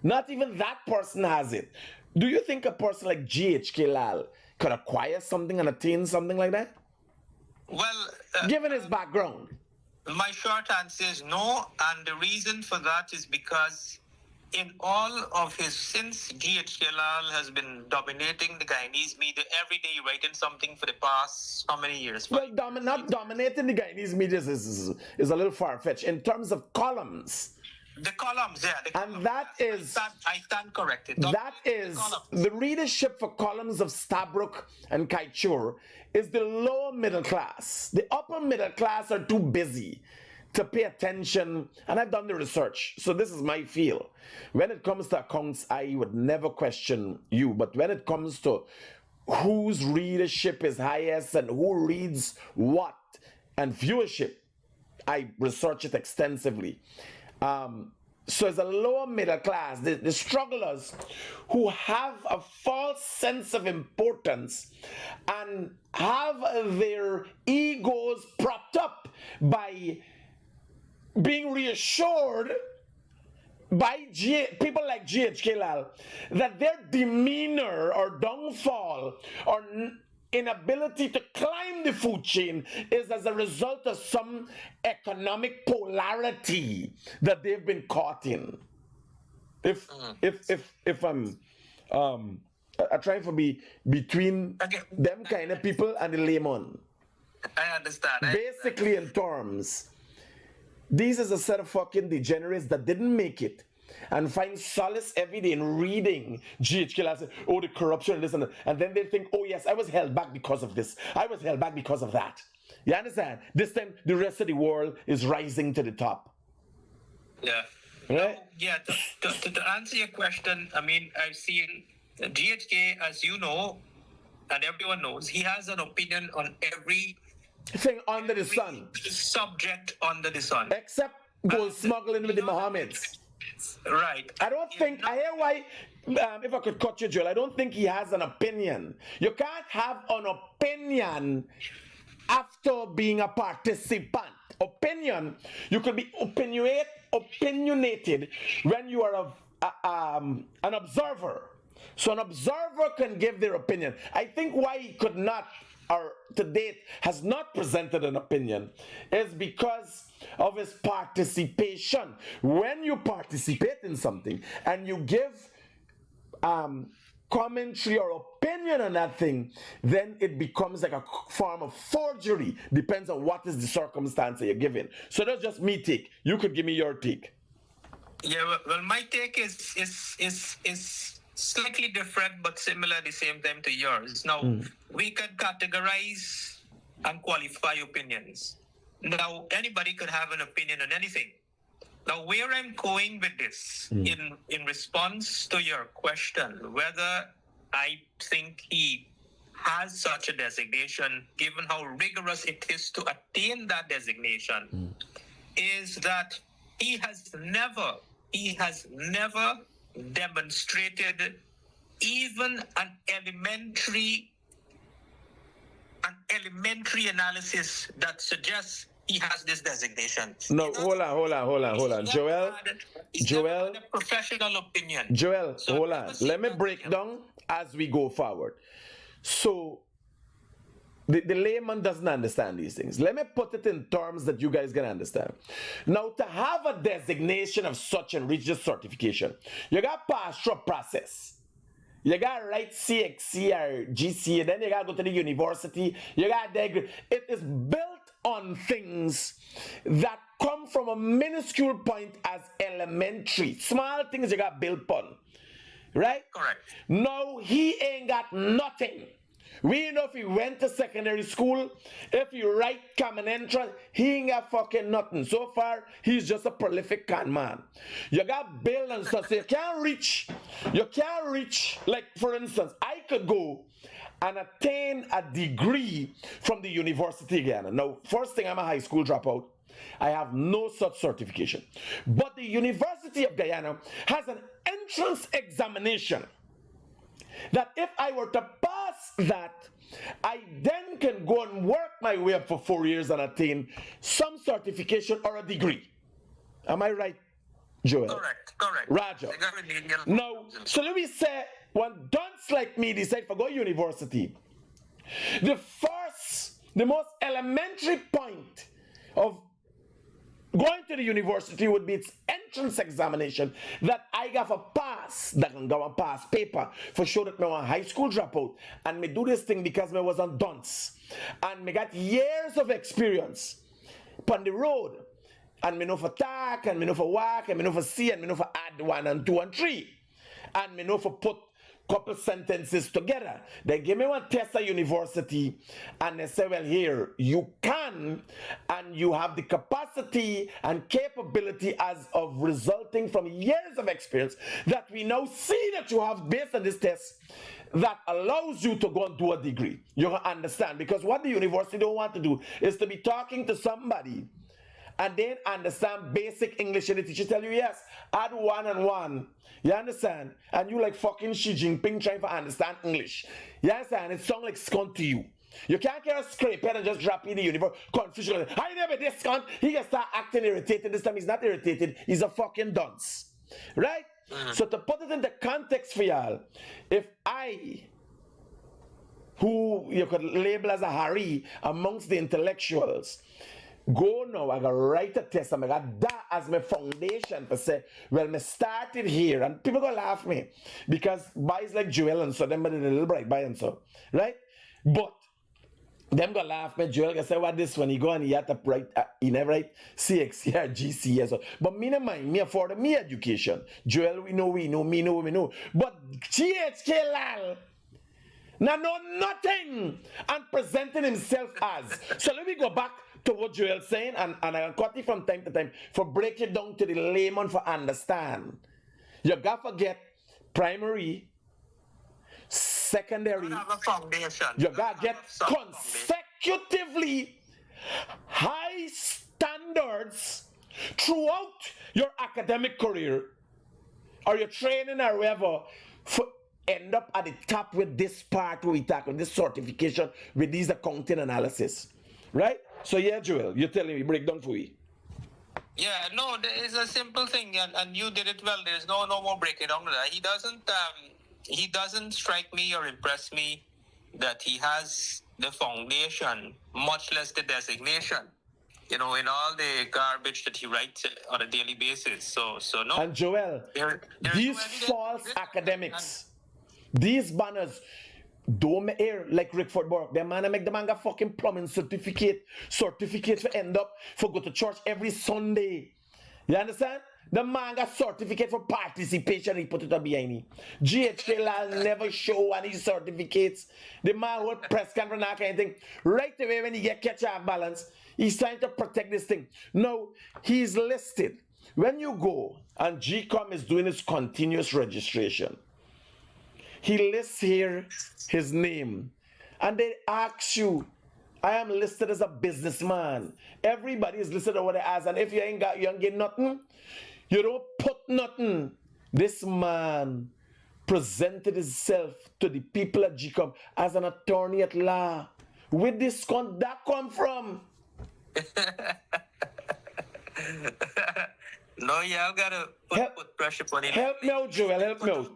not even that person has it. Do you think a person like GHK Lall could acquire something and attain something like that? Well, given his background. My short answer is no, and the reason for that is because in all of his, since GHK Lall has been dominating the Guyanese media every day, writing something for the past how many years? Well, not dominating the Guyanese media is a little far-fetched. In terms of columns, the columns, yeah. And that is... I stand corrected. That is... The readership for columns of Stabrook and Kaichur is the lower middle class. The upper middle class are too busy to pay attention, and I've done the research, so this is my feel. When it comes to accounts, I would never question you, but when it comes to whose readership is highest and who reads what and viewership. I research it extensively. So it's a lower middle class, the strugglers who have a false sense of importance and have their egos propped up by being reassured by people like GHK Lall that their demeanor or downfall or inability to climb the food chain is as a result of some economic polarity that they've been caught in. If I'm trying to be between them kind of people and the layman. I understand. Basically, in terms, these is a set of fucking degenerates that didn't make it and find solace every day in reading GHK Lall say, oh, the corruption and this and that. And then they think, oh yes, I was held back because of this. I was held back because of that. You understand? This time, the rest of the world is rising to the top. Yeah. Right? Yeah, to answer your question, I mean, I've seen GHK, as you know, and everyone knows, he has an opinion on every thing under the sun. Subject under the sun. Except gold smuggling with the Mohammeds. Right. I don't think, I hear why, if I could cut you, Joel, I don't think he has an opinion. You can't have an opinion after being a participant. Opinion, you could be opinionated when you are an observer. So an observer can give their opinion. I think why he could not, or to date has not presented an opinion, is because of his participation. When you participate in something and you give commentary or opinion on that thing, then it becomes like a form of forgery. Depends on what is the circumstance that you're giving. So that's just me take. You could give me your take. Yeah, well, my take is slightly different but similar at the same time to yours. Now, we can categorize and qualify opinions. Now, anybody could have an opinion on anything. Now, where I'm going with this, in response to your question, whether I think he has such a designation, given how rigorous it is to attain that designation, is that he has never demonstrated even an elementary analysis that suggests he has this designation. No, hold on. Joel, a professional opinion. Joel, hold on. Let me break down as we go forward. So, the layman doesn't understand these things. Let me put it in terms that you guys can understand. Now, to have a designation of such and religious certification, you got to pass through a process. You got to write CXC or GC, then you got to go to the university. You got to degree. It is built on things that come from a minuscule point as elementary. Small things you got built on. Right? Correct. No, he ain't got nothing. We know if he went to secondary school, if you write common entrance, he ain't got fucking nothing. So far, he's just a prolific con man. You got bill and stuff, so you can't reach, like for instance, I could go and attain a degree from the University of Guyana. Now, first thing, I'm a high school dropout. I have no such certification. But the University of Guyana has an entrance examination that if I were to pass that, I then can go and work my way up for 4 years and attain some certification or a degree. Am I right, Joel? Correct. Roger. Now, so let me say, when dunce like me decide to go to university, the most elementary point of going to the university would be its entrance examination that I got a pass, that can go and pass paper for show that I was a high school dropout and me do this thing because I was on dunce and me got years of experience on the road and me know for talk and me know for walk and me know for see and me know for add 1 and 2 and 3 and me know for put couple sentences together. They give me one test at university and they say, well, here, you can, and you have the capacity and capability as of resulting from years of experience that we now see that you have based on this test that allows you to go and do a degree. You understand? Because what the university don't want to do is to be talking to somebody and then understand basic English, and the teacher tell you, yes, add 1 and 1. You understand? And you like fucking Xi Jinping trying to understand English. You understand? It sounds like scum to you. You can't get a scrape pen and just drop in the universe. Confusion. I never this cunt. He can start acting irritated. This time he's not irritated. He's a fucking dunce. Right? So to put it into context for y'all, if I, who you could label as a Harry amongst the intellectuals, go now, I got write a test and I got that as my foundation to say, well, me started here, and people gonna laugh me because boys like Joel and so them are the little bright boy and so, right? But them gonna laugh me. Joel gonna say, what this one? He go and he had to write, he never write CXC or GC and so. But me no mind, me afford me education. Joel, we know, me know. But GHK Lall, now know nothing and presenting himself as. So let me go back to what Joel's saying, and I cut it from time to time for break it down to the layman for understand. You gotta forget primary, secondary. You have a foundation. You gotta get consecutively high standards throughout your academic career or your training or whatever for end up at the top with this part where we tackle this certification with these accounting analysis. Right? So yeah, Joel, you're telling me, break down for me. Yeah, no, it's a simple thing, and you did it well. There's no more breaking down to that. He doesn't strike me or impress me that he has the foundation, much less the designation. You know, in all the garbage that he writes on a daily basis. So no. And Joel, these false academics, these banners, don't air like Rick Ford, the man make the man got fucking plumbing certificate for end up for go to church every Sunday. You understand? The man got certificate for participation, he put it up behind him. GHK Lall never show any certificates. The man would press conference and anything. Right away when he get catch off balance, he's trying to protect this thing. No, he's listed. When you go and GCOM is doing his continuous registration, he lists here his name, and they ask you, I am listed as a businessman. Everybody is listed over there as, and if you ain't get nothing, you don't put nothing. This man presented himself to the people at GCOM as an attorney at law. Where this that come from? No, y'all gotta put pressure on him. Help me out, Joel, help me out.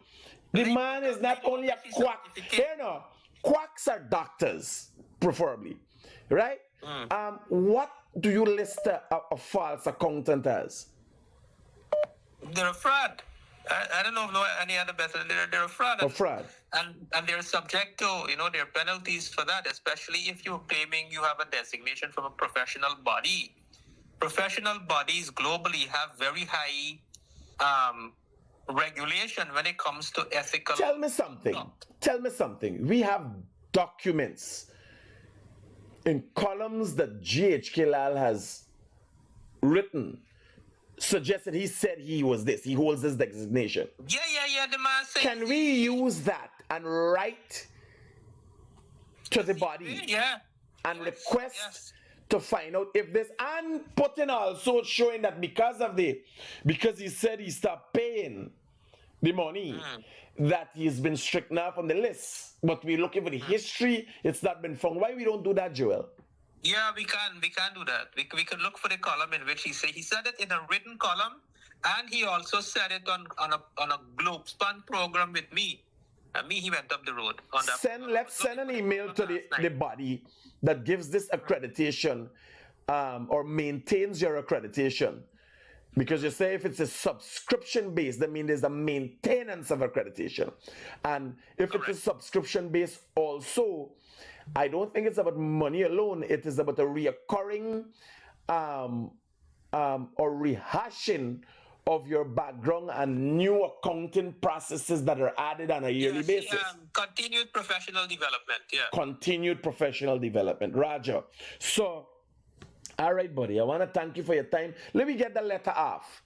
The man is not only a quack. Here now, quacks are doctors, preferably, right? What do you list a false accountant as? They're a fraud. I don't know any other better. They're a fraud. A fraud. And they're subject to, there are penalties for that, especially if you're claiming you have a designation from a professional body. Professional bodies globally have very high regulation when it comes to ethical. Tell me something. We have documents in columns that GHK Lall has written suggested he said he was this. He holds this designation. Yeah. The man said. Can we use that and write to the body? Yeah. And request to find out if this, and putting also showing that because he said he stopped paying the money, that he's been stricken out from the list. But we're looking for the history. It's not been found. Why we don't do that, Joel? Yeah, we can do that. We can look for the column in which he said it in a written column, and he also said it on a Globe Span program with me. He went up the road on that. Let's send an email to the body that gives this accreditation or maintains your accreditation. Because you say if it's a subscription based, that means there's a maintenance of accreditation. And if it's a subscription based also, I don't think it's about money alone. It is about a reoccurring or rehashing of your background and new accounting processes that are added on a yearly basis. Continued professional development, yeah. Continued professional development, Roger. So, all right, buddy, I want to thank you for your time. Let me get the letter off.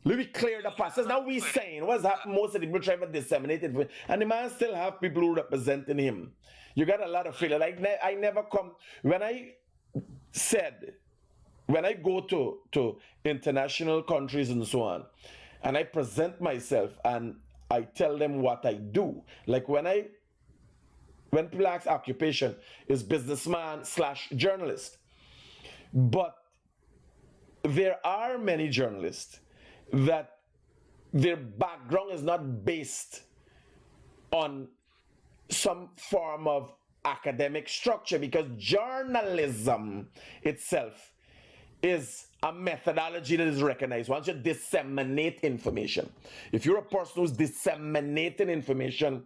Let me clear the process. Now we saying what's happening. Most of the people trying to disseminate it, and the man still have people who representing him. You got a lot of failure. Like I never come when I go to international countries and so on, and I present myself and I tell them what I do. Like when people ask occupation, is businessman / journalist. But there are many journalists that their background is not based on some form of academic structure, because journalism itself is a methodology that is recognized. Once you disseminate information, if you're a person who's disseminating information,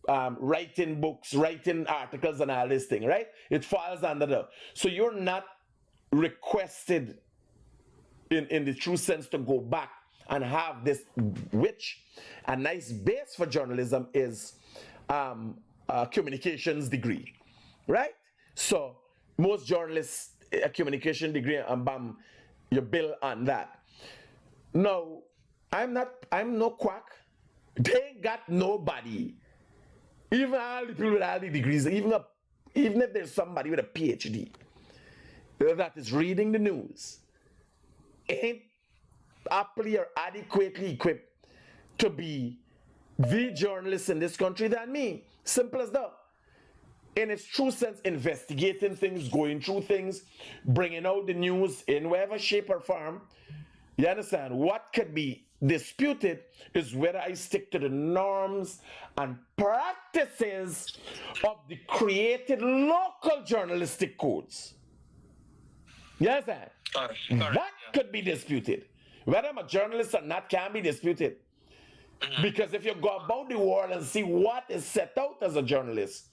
writing books, writing articles and all this thing, right? It falls under the, so you're not requested in the true sense to go back and have this, which a nice base for journalism is a communications degree, right? So most journalists a communication degree and bam, you bill on that. No, I'm no quack. They ain't got nobody. Even all the people with all the degrees, even if there's somebody with a PhD that is reading the news, ain't aptly or adequately equipped to be the journalist in this country than me. Simple as that. In its true sense, investigating things, going through things, bringing out the news in whatever shape or form. You understand? What could be disputed is whether I stick to the norms and practices of the created local journalistic codes. You understand? That could be disputed. Whether I'm a journalist or not can be disputed. Because if you go about the world and see what is set out as a journalist,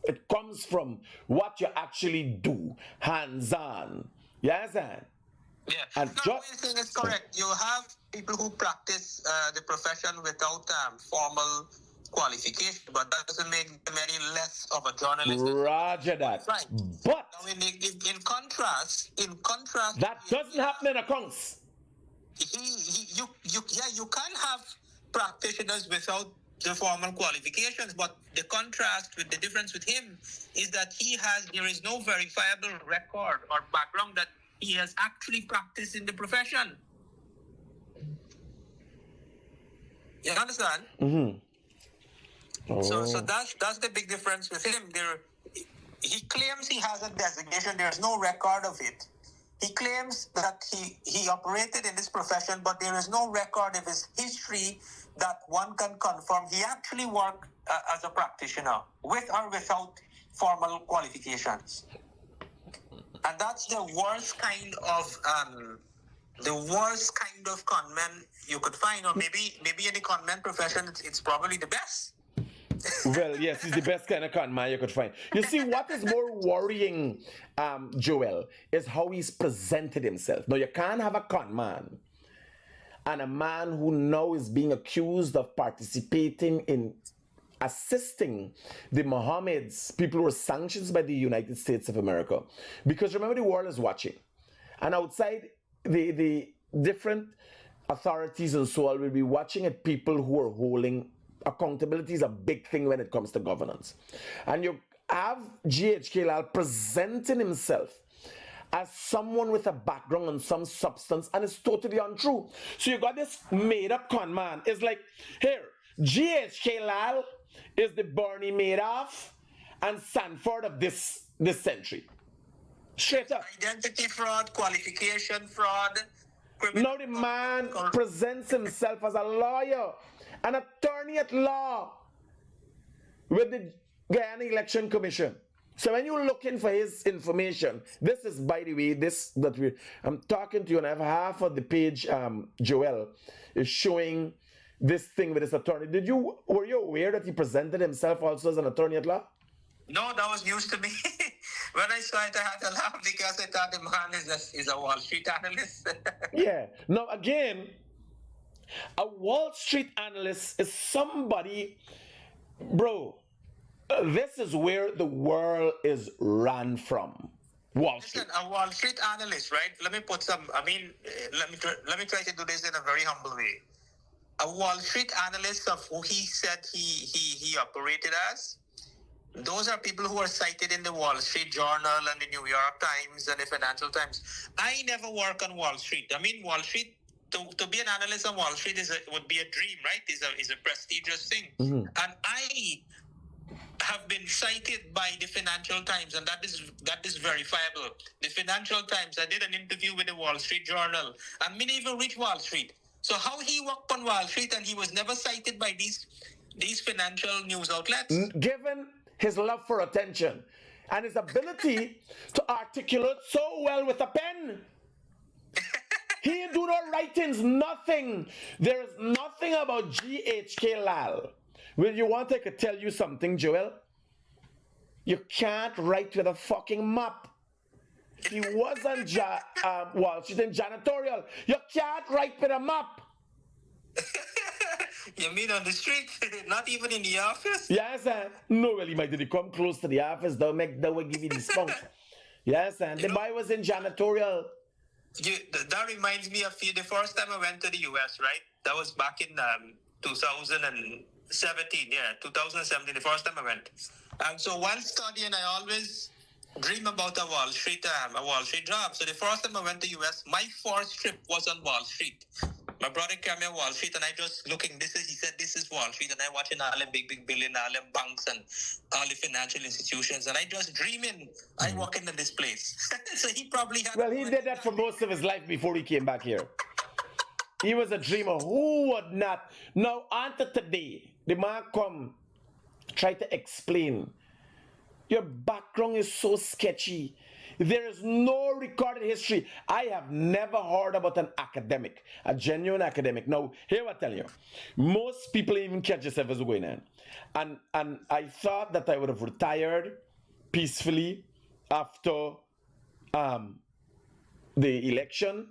it comes from what you actually do, hands-on. You understand? Yeah. And no, everything is correct. You have people who practice the profession without formal qualification, but that doesn't make them any less of a journalist. Roger that. Right. But now, in contrast, that doesn't happen in accounts. You can have practitioners without the formal qualifications, but the contrast with the difference with him is that there is no verifiable record or background that he has actually practiced in the profession. You understand? Mm-hmm. Oh. So that's the big difference with him. He claims he has a designation. There's no record of it. He claims that he operated in this profession, but there is no record of his history that one can confirm he actually worked as a practitioner, with or without formal qualifications. And that's the worst kind of conman you could find, or maybe in the conman profession, it's probably the best. Well, yes, he's the best kind of con man you could find. You see, what is more worrying, Joel, is how he's presented himself. Now, you can't have a con man and a man who now is being accused of participating in assisting the Mohammeds, people who are sanctioned by the United States of America. Because remember, the world is watching. And outside, the different authorities and so on will be watching at people who are holding. Accountability is a big thing when it comes to governance. And you have GHK Lall presenting himself as someone with a background and some substance, and it's totally untrue. So you got this made-up con man. It's like, here, GHK Lall is the Bernie Madoff and Sanford of this century. Straight up. Identity fraud, qualification fraud. Now the man presents himself as a lawyer, an attorney at law with the Guyana Election Commission. So when you're looking for his information, this is, by the way, I'm talking to you, and I have half of the page, Joel, is showing this thing with his attorney. Were you aware that he presented himself also as an attorney at law? No, that was news to me. When I saw it, I had to laugh because I thought the man is a Wall Street analyst. Yeah. Now, again, a Wall Street analyst is somebody, bro, this is where the world is run from. Wall Street. Listen, a Wall Street analyst, right? Let me put some. I mean, let me try to do this in a very humble way. A Wall Street analyst of who he said he operated as. Those are people who are cited in the Wall Street Journal and the New York Times and the Financial Times. I never work on Wall Street. I mean, Wall Street, to be an analyst on Wall Street would be a dream, right? Is a prestigious thing. Mm-hmm. And I have been cited by the Financial Times, and that is verifiable. The Financial Times, I did an interview with the Wall Street Journal, and me even reach Wall Street. So how he worked on Wall Street and he was never cited by these financial news outlets? Given his love for attention and his ability to articulate so well with a pen. He didn't do no writings, nothing. There is nothing about GHK Lall. Well, you want I could tell you something, Joel? You can't write with a fucking map. He was on Wall Street in janitorial. You can't write with a map. You mean on the street? Not even in the office? Yes, sir. No, well, he might did come close to the office. Don't give you the spunk. Yes, sir. The boy was in janitorial. That reminds me of the first time I went to the US, right? That was back in 2017. Yeah, 2017, the first time I went. And so while studying, I always dream about a Wall Street job. So the first time I went to US, my first trip was on Wall Street. My brother came on Wall Street, and I just looking. He said, "This is Wall Street," and I watching all them big billion, all them banks and all the financial institutions, and I just dreaming. I walk into this place. So he probably had. Well, he did that for most of his life before he came back here. He was a dreamer. Who would not? Now, on to today, the man come try to explain. Your background is so sketchy. There is no recorded history. I have never heard about an academic, a genuine academic. Now, here I tell you, most people even catch themselves as going on. And I thought that I would have retired peacefully after the election.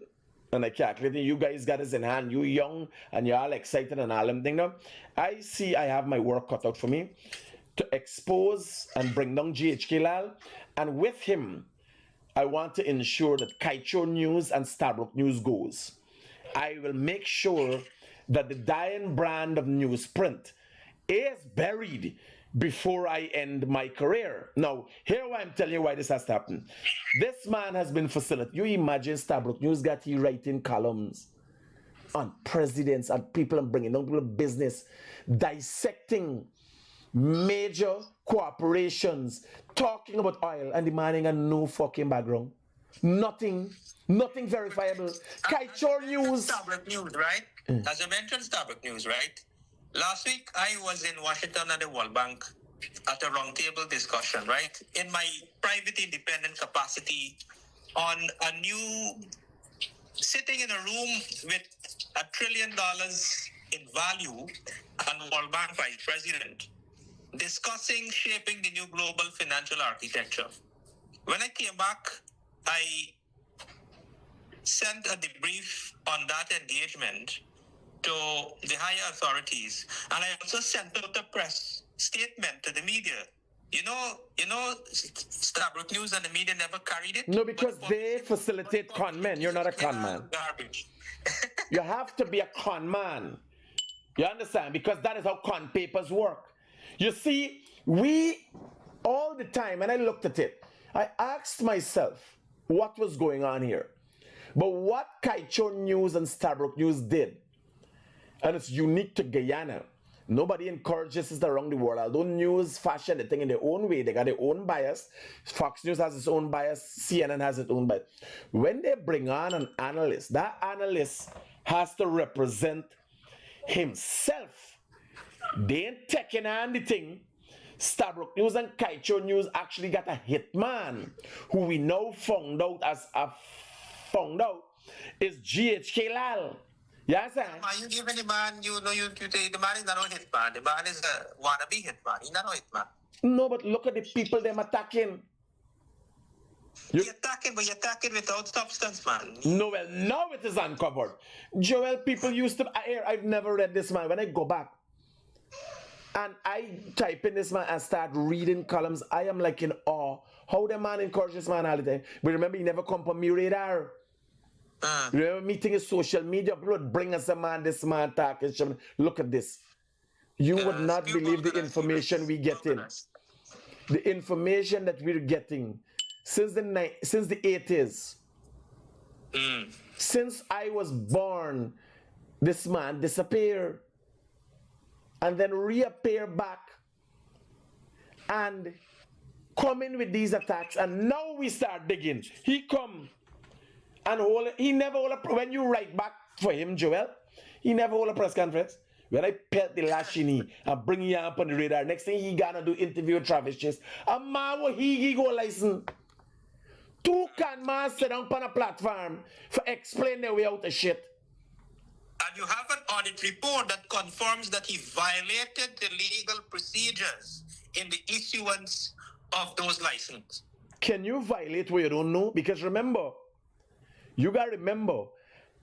And I calculated you guys got this in hand. You young and you're all excited and all them thing now. I see I have my work cut out for me to expose and bring down GHK Lall. And with him, I want to ensure that Kaicho News and Stabrook News goes. I will make sure that the dying brand of newsprint is buried before I end my career. Now, here I'm telling you why this has to happen. This man has been facilitating. You imagine Stabrook News got he writing columns on presidents and people and bringing down people business, dissecting major corporations, talking about oil and demanding a no fucking background. Nothing verifiable. Kaichor News. Stabrook News, right? As I mentioned, Stabrook News, right? Last week, I was in Washington at the World Bank at a roundtable discussion, right? In my private independent capacity on a new, sitting in a room with $1 trillion in value and World Bank Vice President, discussing shaping the new global financial architecture. When I came back, I sent a debrief on that engagement to the higher authorities, and I also sent out a press statement to the media. You know, Stabrook News and the media never carried it. No, because they facilitate con men. You're not a con man. Garbage. You have to be a con man. You understand? Because that is how con papers work. You see, we all the time, and I looked at it, I asked myself what was going on here. But what Kaicho News and Stabrook News did, and it's unique to Guyana. Nobody encourages this around the world. Although news fashion the thing in their own way, they got their own bias. Fox News has its own bias. CNN has its own bias. When they bring on an analyst, that analyst has to represent himself. They ain't taking on the thing. Stabrook News and Kaicho News actually got a hitman who we now found out is GHK Lall. Yes, sir. You giving the man, the man is not a hitman. The man is a wannabe hitman. He's not a hitman. No, but look at the people them attacking. You're attacking, but you're attacking without substance, man. No, well, now it is uncovered. Joel, people used to... I've never read this, man. When I go back and I type in this, man, and start reading columns, I am like in awe. How the man encourages this man all the time. But remember, he never come on my radar. Remember, meeting his social media, people would bring us a man, this man, talking. Look at this. You would not believe the information we get in. The information that we're getting since the 80s. Since I was born, this man disappeared and then reappear back and come in with these attacks, and now we start digging. He come and he never hold a, when you write back for him, Joel, he never hold a press conference. When I pet the lashini and bring you up on the radar, next thing he gonna do interview with Travis Chase. A man will he go license. Two can man sit down on a platform for explain their way out of shit. And you have an audit report that confirms that he violated the legal procedures in the issuance of those licenses. Can you violate what you don't know? Because remember, you gotta remember,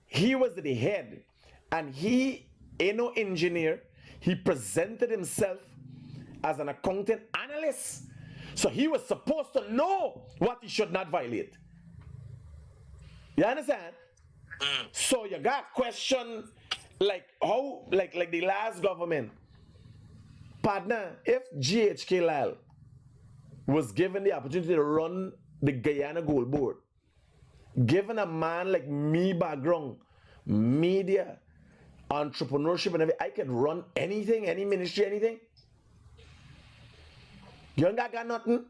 he was the head and he ain't no engineer. He presented himself as an accounting analyst. So he was supposed to know what he should not violate. You understand? So you got question like how, like the last government. Partner, if GHK Lall was given the opportunity to run the Guyana Gold Board, given a man like me background, media, entrepreneurship and everything, I could run anything, any ministry, anything. You ain't got nothing.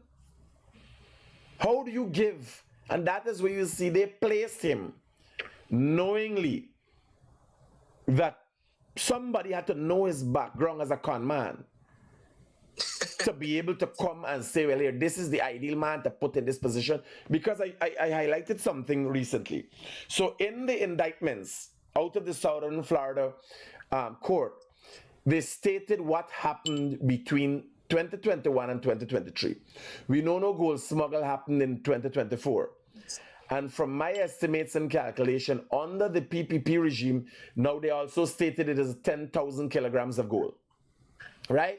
How do you give? And that is where you see they placed him knowingly that somebody had to know his background as a con man to be able to come and say, well, here, this is the ideal man to put in this position. Because I highlighted something recently. So in the indictments out of the Southern Florida court, they stated what happened between 2021 and 2023. We know no gold smuggle happened in 2024. And from my estimates and calculation, under the PPP regime, now they also stated it as 10,000 kilograms of gold. Right?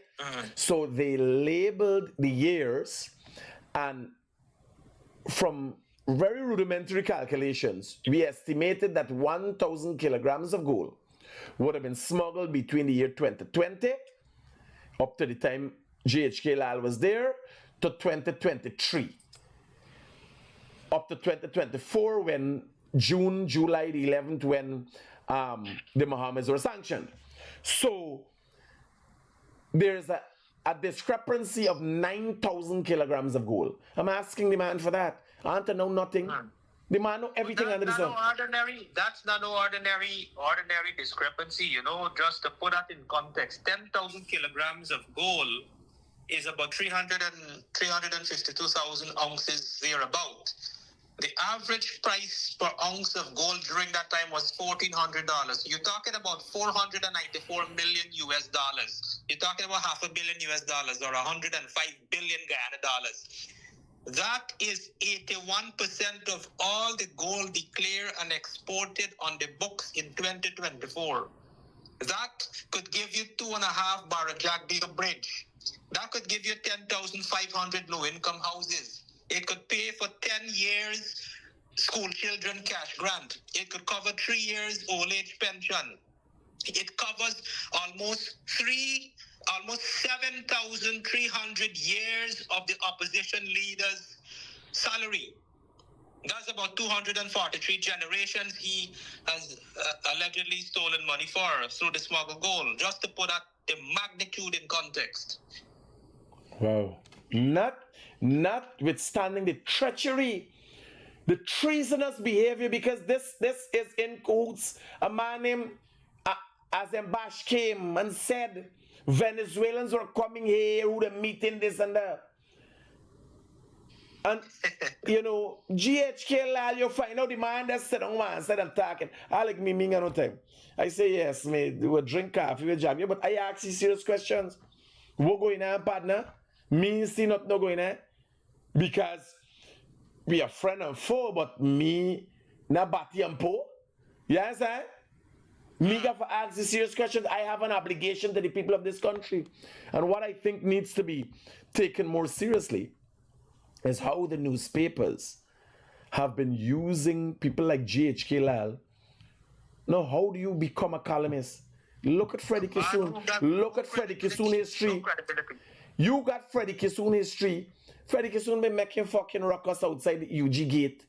So they labeled the years, and from very rudimentary calculations, we estimated that 1,000 kilograms of gold would have been smuggled between the year 2020, up to the time GHK Lall was there, to 2023. Up to 2024, when July the 11th, when the Mohammeds were sanctioned. So there's a discrepancy of 9,000 kilograms of gold. I'm asking the man for that. I want to know nothing. The man know everything under the sun. That's not no ordinary discrepancy, you know, just to put that in context. 10,000 kilograms of gold is about 352,000 ounces thereabout. The average price per ounce of gold during that time was $1,400. You're talking about 494 million US dollars. You're talking about $500 million US dollars, or 105 billion Guyana dollars. That is 81% of all the gold declared and exported on the books in 2024. That could give you 2.5 Barajagdeo Bridge. That could give you 10,500 low-income houses. It could pay for 10 years school children cash grant. It could cover 3 years old age pension. It covers almost 7,300 years of the opposition leader's salary. That's about 243 generations he has allegedly stolen money for through the smuggled gold. Just to put that the magnitude in context. Wow. Notwithstanding the treachery, the treasonous behavior, because this is in quotes. A man named Azembash came and said Venezuelans were coming here who were meeting this and that. And, you know, GHK Lall, you find out the man that said, oh man, said I'm talking. I like me no time. I say, yes, mate, we'll drink coffee, we'll jam you, but I ask you serious questions. What going on, partner? Me see not no going there because we are friend and foe, but me na bati and po. You understand? Me got to ask the serious questions. I have an obligation to the people of this country. And what I think needs to be taken more seriously is how the newspapers have been using people like GHK Lall. Now, how do you become a columnist? Look at Freddie Kissoon. Look at Freddie Kissoon history. You got Freddie Kissoon history. Freddie Kissoon been making fucking ruckus outside the UG gate.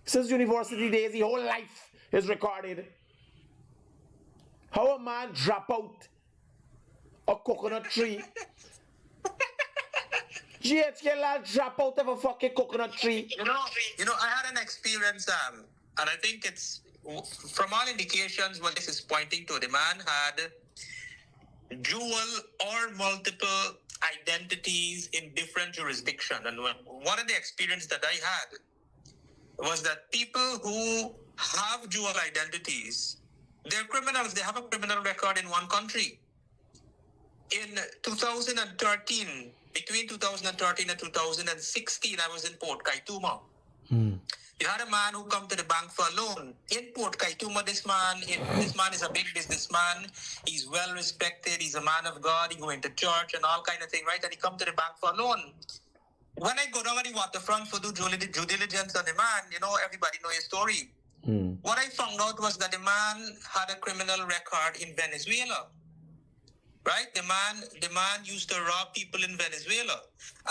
Since university days, his whole life is recorded. How a man drop out a coconut tree. GHK Lall drop out of a fucking coconut tree. You know, I had an experience, and I think it's, from all indications, what this is pointing to, the man had dual or multiple identities in different jurisdictions. And one of the experiences that I had was that people who have dual identities, they're criminals. They have a criminal record in one country. In 2013, between 2013 and 2016, I was in Port Kaituma. You had a man who come to the bank for a loan. In Port Kaituma, this man is a big businessman. He's well respected. He's a man of God. He go into church and all kind of thing, right? And he come to the bank for a loan. When I go down to the waterfront for due diligence on the man, everybody know his story. What I found out was that the man had a criminal record in Venezuela. Right? The man used to rob people in Venezuela.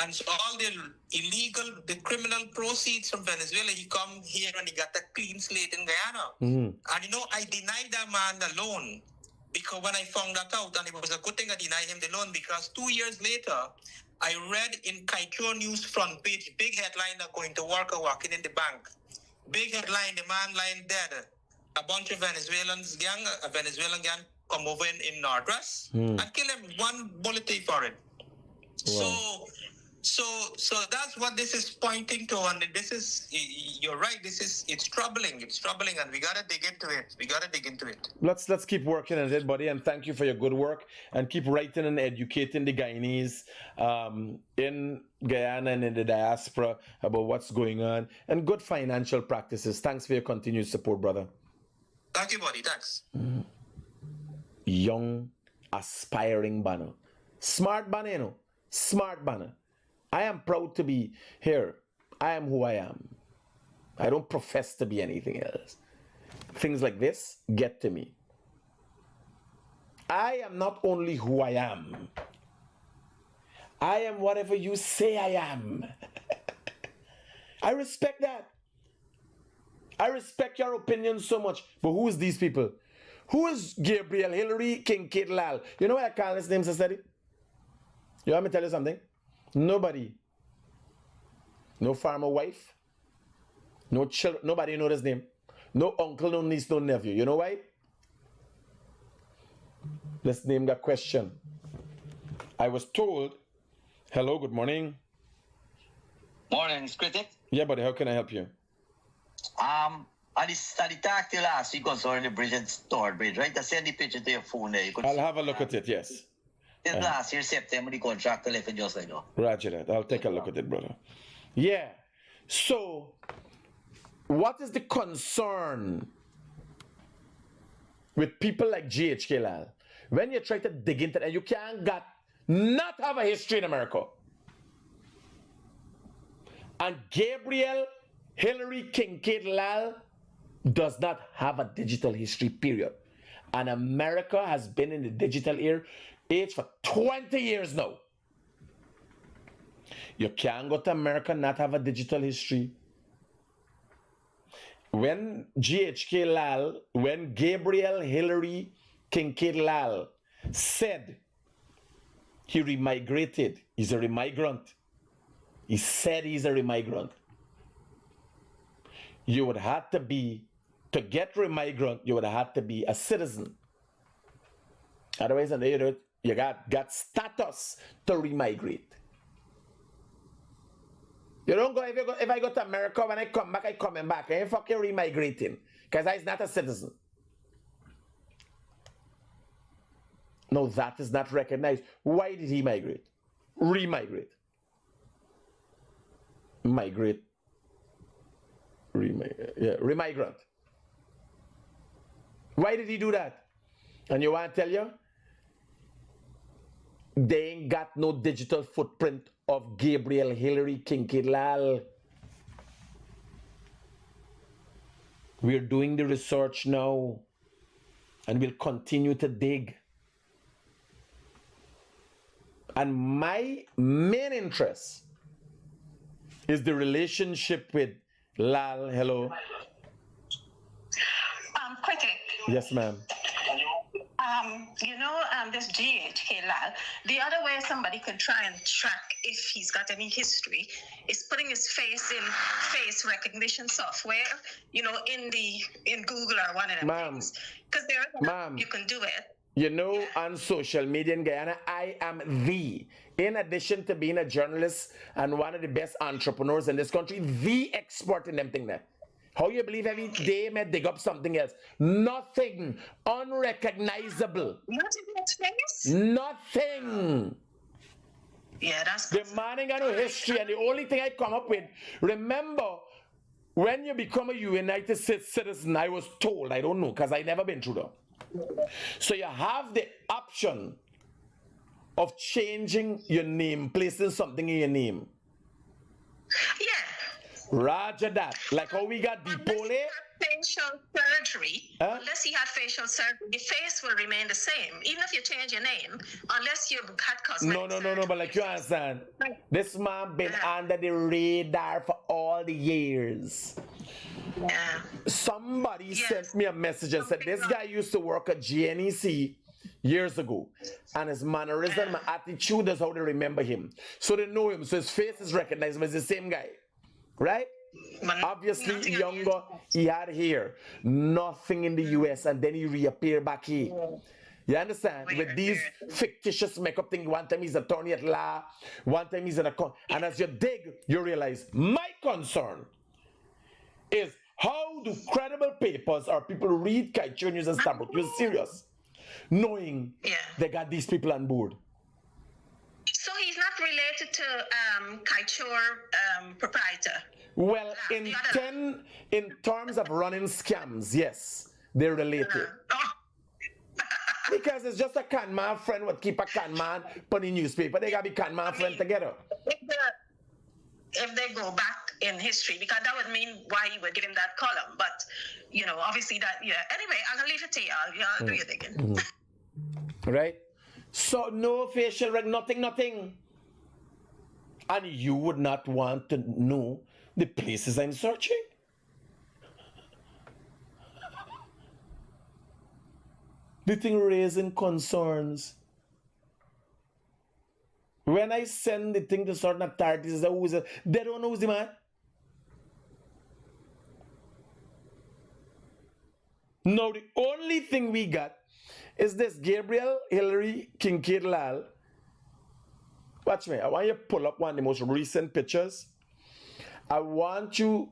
And so all the criminal proceeds from Venezuela, he come here and he got a clean slate in Guyana. And I denied that man the loan because when I found that out, and it was a good thing I denied him the loan because 2 years later, I read in Kaitro News front page, big headline, going to work or walking in the bank. Big headline, the man lying dead. A bunch of a Venezuelan gang come over in Northwest and kill him, one bullet for it. Wow. So that's what this is pointing to, and this is, you're right, it's troubling, and we gotta dig into it. Let's keep working on it, buddy, and thank you for your good work, and keep writing and educating the Guyanese in Guyana and in the diaspora about what's going on, and good financial practices. Thanks for your continued support, brother. Thank you, buddy. Thanks. Young, aspiring banner. Smart banner, Smart banner. I am proud to be here. I am who I am. I don't profess to be anything else. Things like this get to me. I am not only who I am. I am whatever you say I am. I respect that. I respect your opinion so much. But who is these people? Who is Gabriel Hilary Kincaid Lall? You know what I call his name, Sister? You want me to tell you something? Nobody. No farmer wife. No children. Nobody know his name. No uncle, no niece, no nephew. You know why? Let's name that question. I was told, hello, good morning. Morning, it's Critic. Yeah, buddy, how can I help you? I started talking last week concerning the bridge and Store Bridge, right? I sent the picture to your phone there. I'll have a look at it, yes. Last year, September, the contractor left it just like that. Roger that. I'll take a look at it, brother. Yeah. So, what is the concern with people like GHK Lall? When you try to dig into it, and you can't not have a history in America. And Gabriel Hilary Kincaid Lall does not have a digital history, period. And America has been in the digital age for 20 years now. You can't go to America and not have a digital history. When GHK Lall, when Gabriel Hilary Kincaid Lall said he remigrated, he's a remigrant. He said he's a remigrant. You would have to be, to get remigrant, you would have had to be a citizen. Otherwise, you got status to remigrate. You don't go, if I go to America, when I come back, I coming back. I ain't fucking remigrating. Because I'm not a citizen. No, that is not recognized. Why did he migrate? remigrate. Remigrant. Why did he do that? And you want to tell you? They ain't got no digital footprint of Gabriel Hilary Kincaid Lall. We're doing the research now, and we'll continue to dig. And my main interest is the relationship with Lall. Hello. Critic. Yes, ma'am. This GHK Lall, the other way somebody could try and track if he's got any history is putting his face in face recognition software, in Google or one of them things. Because you can do it. On social media in Guyana, I am in addition to being a journalist and one of the best entrepreneurs in this country, the expert in them thing there. How you believe every day may dig up something else? Nothing. Unrecognizable. Nothing. Yeah, that's the man ain't got no history, and the only thing I come up with, remember, when you become a United States citizen, I was told, I don't know, because I never been through that. So you have the option of changing your name, placing something in your name. Yeah. Roger that. Like how we got Dipole. Facial surgery. Unless he had facial surgery, the face will remain the same. Even if you change your name, unless you've had cosmetic No, but like you understand, this man been under the radar for all the years. Yeah. Somebody sent me a message and said, this guy used to work at GNEC years ago, and his mannerism and attitude is how they remember him. So they know him, so his face is recognizable. It's the same guy. Right? Obviously, younger, he had hair. Nothing in the US, and then he reappeared back here. You understand? With these fictitious makeup thing, one time he's attorney at law, one time he's in a and as you dig, you realize my concern is how do credible papers or people who read Kaichur News and Stamford You're serious, knowing they got these people on board. So he's not related to Kaichur proprietor? Well, in terms of running scams, yes, they're related. Because it's just a con man friend would keep a con man put in newspaper. They gotta be con man friend together. If they go back in history, because that would mean why you would give him that column. But obviously that Anyway, I'm gonna leave it to y'all. Y'all do your thinking. Right? So no facial nothing. And you would not want to know the places I'm searching. The thing raising concerns. When I send the thing to certain authorities, they don't know who's the man. Now the only thing we got is this Gabriel Hilary Kincaid Lall. Watch me. I want you to pull up one of the most recent pictures. I want you,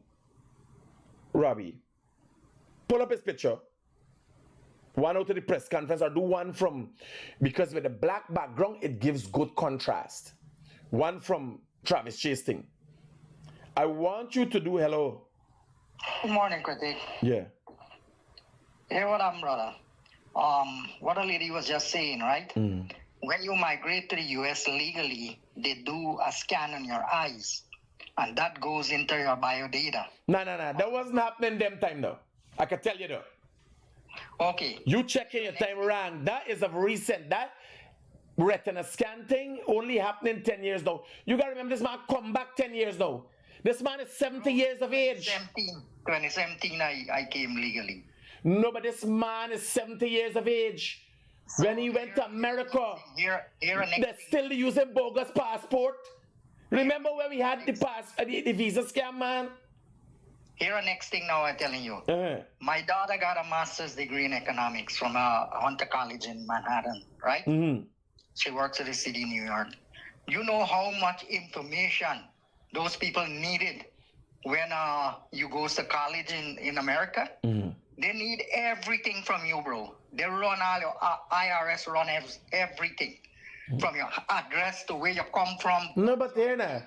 Robbie, pull up his picture. One out of the press conference, or do one from, because with the black background, it gives good contrast. One from Travis Chase thing. I want you to do hello. Good morning, Critic. Yeah. Hear what I'm, brother. What a lady was just saying, right? When you migrate to the US legally, they do a scan on your eyes, and that goes into your biodata. No. That wasn't happening them time though. I can tell you though. Okay. You checking your time wrong. That is of recent. That retina scan thing only happening 10 years now. You gotta remember this man come back 10 years now. This man is 70 years of age. 2017, I came legally. No, but this man is 70 years of age. So when he went to America, they're still using bogus passport. Remember when we had the visa scam, man? Here the next thing now I'm telling you. My daughter got a master's degree in economics from Hunter College in Manhattan, right? She works at the city of New York. You know how much information those people needed when you go to college in America? They need everything from you, bro. They run all your IRS, run everything. from your address to where you come from. No, but here now,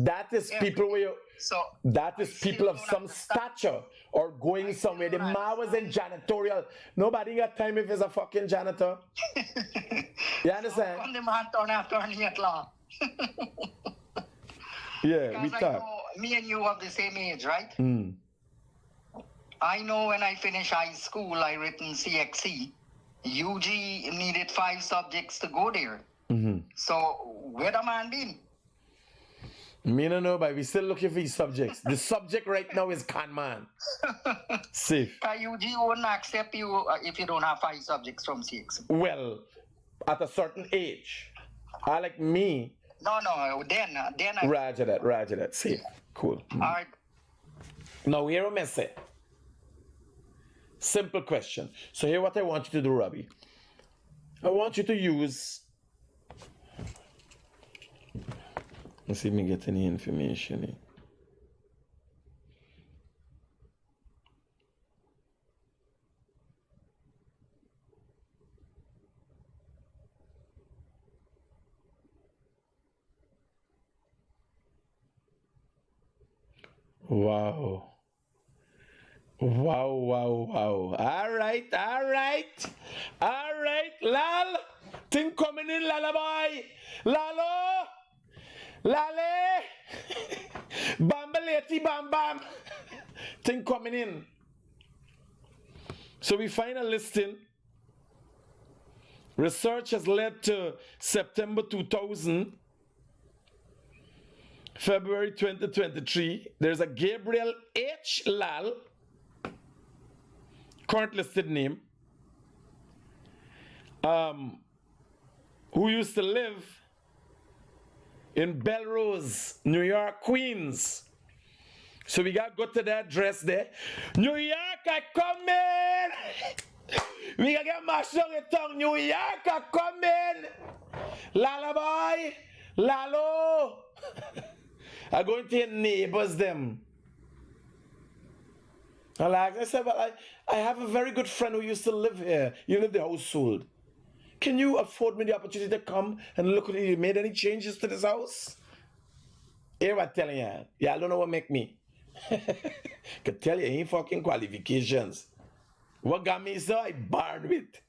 that is people where you, so that is people of some stature or going somewhere. The ma was in janitorial. Nobody got time if it's a fucking janitor. You understand? So, the man turn attorney at law. Yeah, we talk. Me and you have the same age, right? I know when I finished high school, I written CXC. UG needed 5 subjects to go there. So where the man been? Me no know, but we still looking for these subjects. The subject right now is con man. Safe. UG wouldn't accept you if you don't have 5 subjects from CXC. Well, at a certain age, I like me. No, then I... Roger that. Safe. Cool. All right. Now, here a message. Simple question. So here what I want you to do, Robbie. I want you to use... Let's see if we get any information here. Wow. All right. Lal. Thing coming in, lullaby. Lalo. Lale. Bambaleti bam bam. Thing coming in. So we find a listing. Research has led to September 2000. February 2023, there's a Gabriel H. Lall, current listed name, who used to live in Belrose, New York, Queens. So we got to go to the address there. New York, I come in. We got to get mashed on the tongue. New York, I come in. Lullaby, Lalo. I go into your neighbors them. I said, well, I have a very good friend who used to live here. You live the household. Can you afford me the opportunity to come and look at it? You made any changes to this house? Here I'm telling you. Yeah, I don't know what make me. Could tell you ain't fucking qualifications. What got me so I barred with.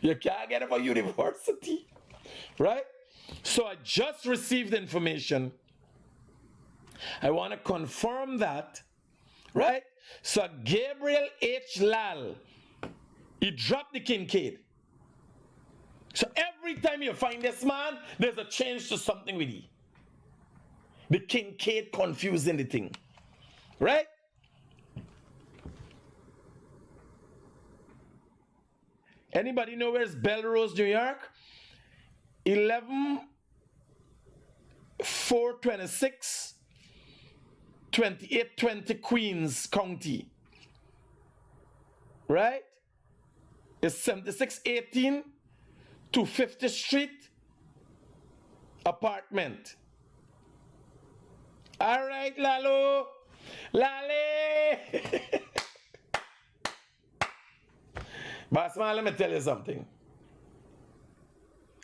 You can't get it for university. Right? So I just received information. I want to confirm that, right? So Gabriel H. Lall, he dropped the Kincaid. So every time you find this man, there's a change to something with you. The Kincaid confusing the thing, right? Anybody know where's Belrose, New York? 11426. 2820 Queens County, right? It's 7618 250th Street apartment. All right, Lalo, Lale. Bossman, let me tell you something.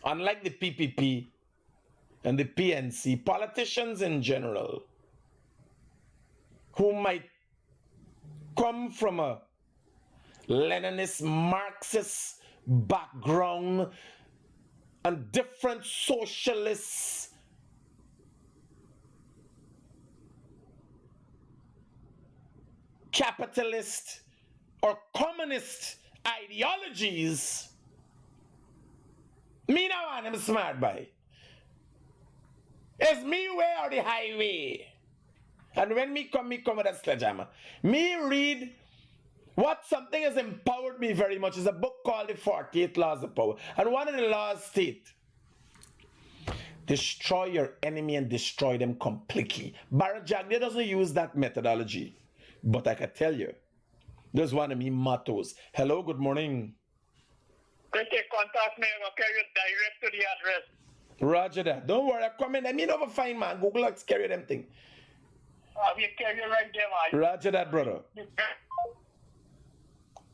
Unlike the PPP and the PNC, politicians in general who might come from a Leninist, Marxist background and different socialist capitalist or communist ideologies, me now want them smart by. It's me way or the highway. And when me come with a sledgehammer. Me read what something has empowered me very much is a book called The 48 Laws of Power. And one of the laws state, destroy your enemy and destroy them completely. Barrett Jagger doesn't use that methodology. But I can tell you, there's one of me mottos. Hello, good morning. Critic, contact me. I'll carry you direct to the address. Roger that. Don't worry, I come in. I mean, over fine, man. Google X carry them thing. We carry you right there, man. Roger that, brother.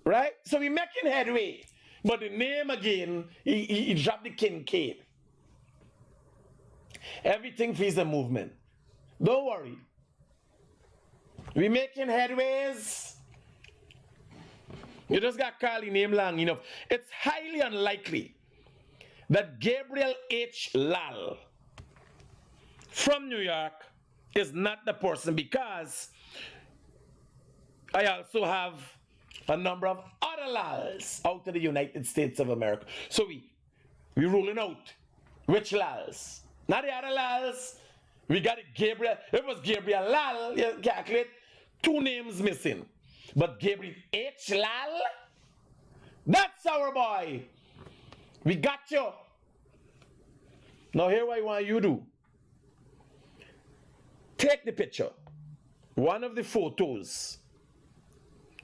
Right? So we making headway. But the name again, he dropped the Kincaid. Everything feels a movement. Don't worry. We making headways. You just got Carly name long enough. It's highly unlikely that Gabriel H. Lall from New York is not the person, because I also have a number of other Lalls out of the United States of America. So we ruling out which Lalls. Not the other Lalls. We got it, Gabriel. It was Gabriel Lall. You calculate 2 names missing. But Gabriel H. Lall, that's our boy. We got you. Now here what I want you to do. Take the picture. One of the photos.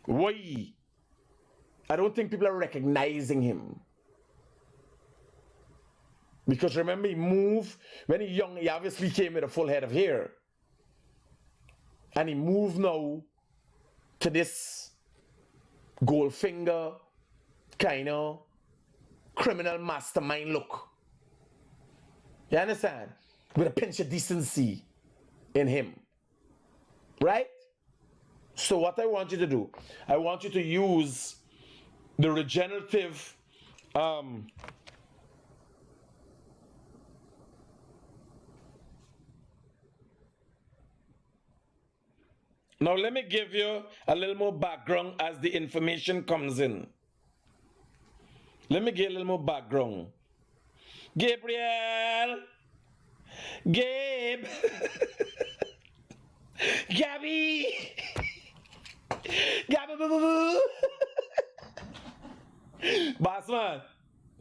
Why? I don't think people are recognizing him. Because remember, he moved, when he young, he obviously came with a full head of hair. And he moved now to this Goldfinger kind of criminal mastermind look. You understand? With a pinch of decency in him. Right? So what I want you to do, I want you to use the regenerative now let me give you a little more background as the information comes in. Let me get a little more background. Gabriel! Gabe! Gabby! Gabby boo boo boo! Bossman,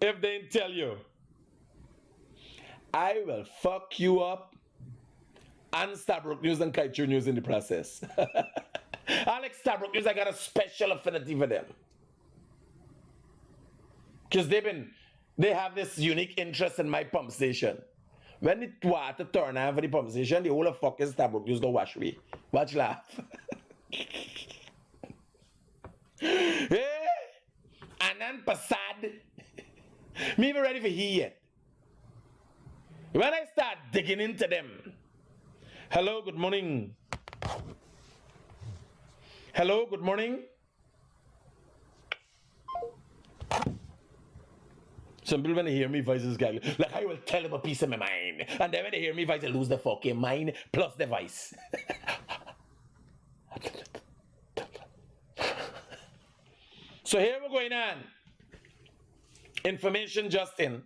if they didn't tell you, I will fuck you up and Stabrook News and Kaiju News in the process. Alex Stabrook News, I got a special affinity for them. Because they have this unique interest in my pump station. When the water turn on for the pump station, the whole of fucking Stabrook News go wash me. Watch laugh. Hey, Anan Pasad. Me even ready for he yet. When I start digging into them. Hello, good morning. Hello, good morning. Some people when they hear me voice is gagging. Like I will tell them a piece of my mind. And then when they hear me voice, they lose the fucking mind plus the voice. So here we're going on. Information just in.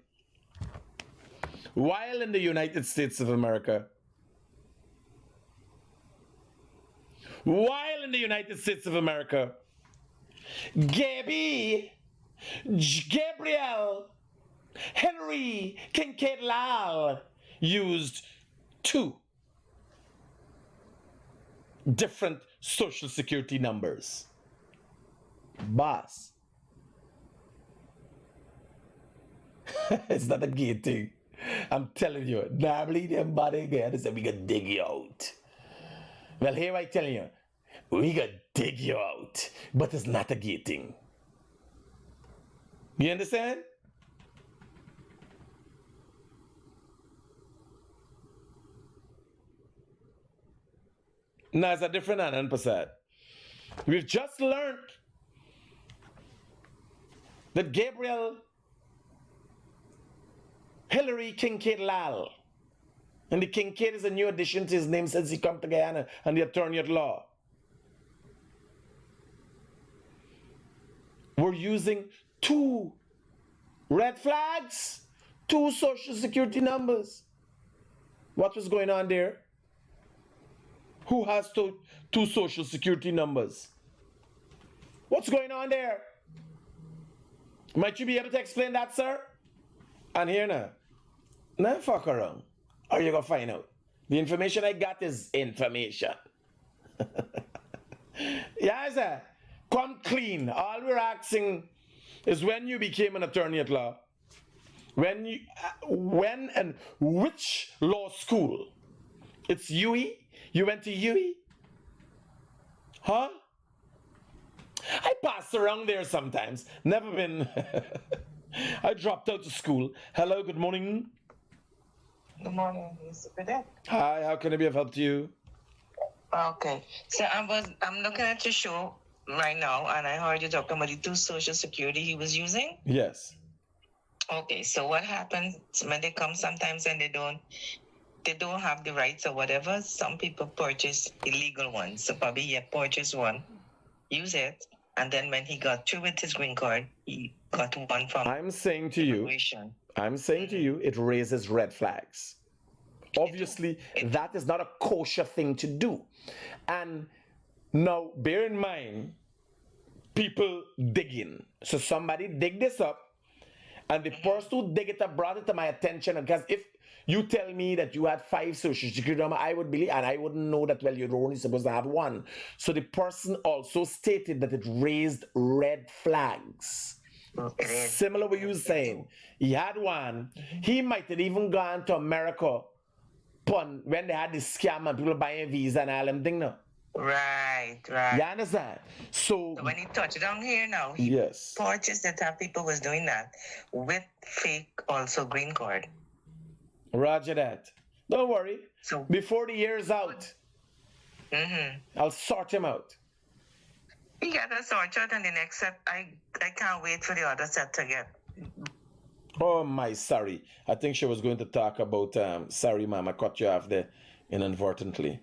While in the United States of America, Gabriel Hilary Kincaid Lall used 2 different social security numbers. Boss. It's not a gay thing. I'm telling you, normally them body again, they say we gonna dig you out. Well, here I tell you, we gonna dig you out, but it's not a gay thing. You understand? No, it's a different Anand Prasad. We've just learned that Gabriel Hilary Kincaid Lall, and the Kincaid is a new addition to his name since he come to Guyana and the attorney at law. We're using 2 red flags, 2 social security numbers. What was going on there? Who has 2 social security numbers? What's going on there? Might you be able to explain that, sir? And here now. Now fuck around. Or you gonna find out. The information I got is information. Yeah, sir. Come clean. All we're asking is when you became an attorney at law. When and which law school? It's UE? You went to UE? Huh? I passed around there sometimes. Never been. I dropped out of school. Hello, good morning. Good morning, Mr. Cadet. Hi, how can I be of help to you? Okay, so I'm looking at your show right now, and I heard you talking about the 2 Social Security he was using. Yes. Okay, so what happens when they come sometimes and they don't have the rights or whatever? Some people purchase illegal ones. So probably he had purchased one, use it, and then when he got through with his green card, he got one from I'm saying to you, it raises red flags. Obviously, that is not a kosher thing to do. And now, bear in mind, people dig in. So somebody dig this up, and the person who dig it up brought it to my attention. Because if you tell me that you had 5 social security numbers, I would believe, and I wouldn't know that, well, you're only supposed to have 1. So the person also stated that it raised red flags. Similar what you were saying. He had 1. He might have even gone to America when they had this scam and people buying visa and all them thing now. Right. You understand? So when he touched down here now, he purchased the time people was doing that with fake also green card. Roger that. Don't worry. So before the year's out, I'll sort him out. He got a sort out, and the next set, I can't wait for the other set to get. Oh my, sorry. I think she was going to talk about, sorry ma'am, I cut you off there inadvertently.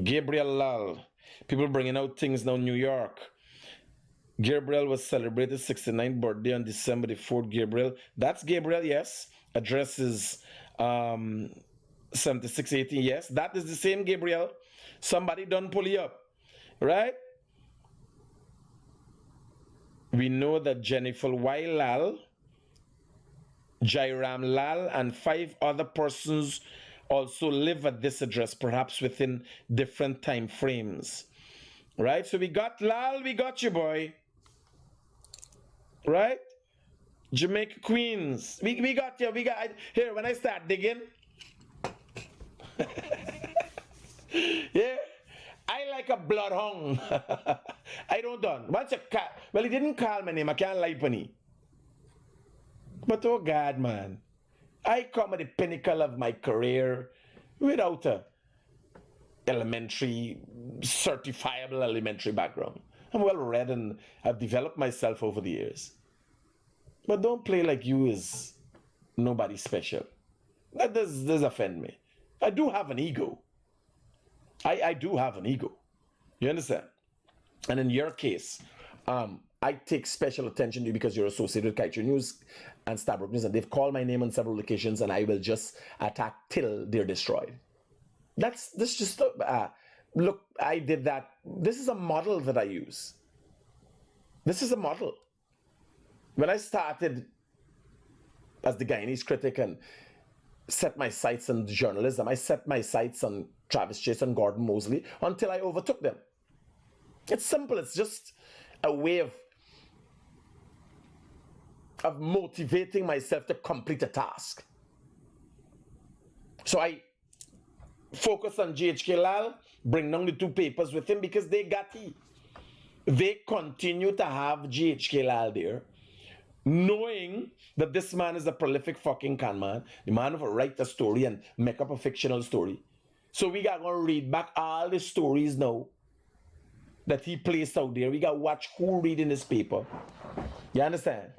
Gabriel Lall. People bringing out things now in New York. Gabriel was celebrated 69th birthday on December the 4th. Gabriel. That's Gabriel, yes. Address is 7618, yes. That is the same Gabriel. Somebody done pull you up. Right? We know that Jennifer Y. Lall, Jairam Lall, and 5 other persons also live at this address, perhaps within different time frames. Right? So we got Lall, we got you, boy. Right? Jamaica Queens. We got you. Here, when I start digging. Yeah. I like a bloodhound. I don't done. Once well, he didn't call my name. I can't lie for me. But oh God, man. I come at the pinnacle of my career without a certifiable elementary background. I'm well read and I've developed myself over the years. But don't play like you is nobody special. That does offend me. I do have an ego. I do have an ego. You understand? And in your case, I take special attention to you because you're associated with Kaiser News and Starbrook News, and they've called my name on several occasions, and I will just attack till they're destroyed. This just look, I did that. This is a model that I use. This is a model. When I started as the Guyanese critic and set my sights on journalism, I set my sights on Travis Chase and Gordon Mosley until I overtook them. It's simple. It's just a way of motivating myself to complete a task. So I focus on GHK Lall, bring down the 2 papers with him because they got he. They continue to have GHK Lall there, knowing that this man is a prolific fucking con man, the man who write a story and make up a fictional story. So we got to read back all the stories now that he placed out there. We got to watch who reading this paper. You understand?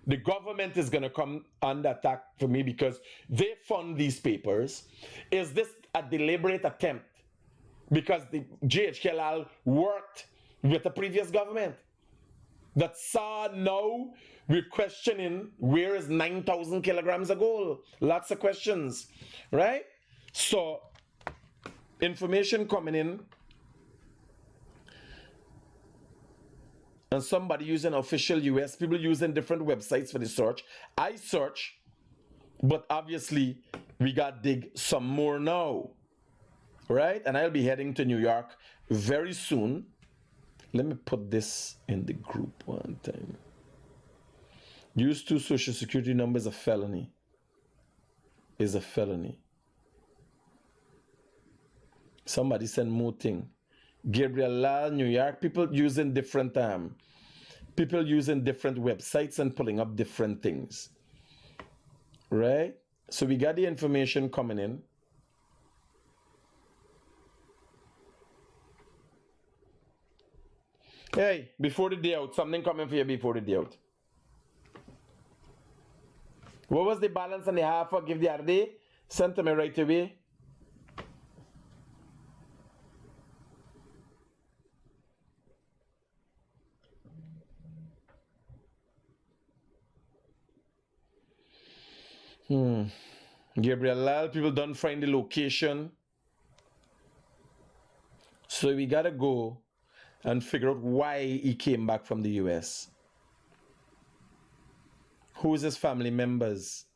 The government is going to come under attack for me because they fund these papers. Is this a deliberate attempt? Because the GHK Lall worked with the previous government that saw now we're questioning where is 9,000 kilograms of gold. Lots of questions, right? So information coming in and somebody using official US, people using different websites for the search. I search, but obviously we got dig some more now, right? And I'll be heading to New York very soon. Let me put this in the group one time. Use 2 social security numbers a felony. Is a felony. Somebody send more thing. Gabriel Lall, New York. People using different websites and pulling up different things. Right? So we got the information coming in. Hey, before the day out, something coming for you before the day out. What was the balance on the half I give the other day? Send to me right away. Gabriel Lall, people don't find the location. So we gotta go and figure out why he came back from the US. Who's his family members?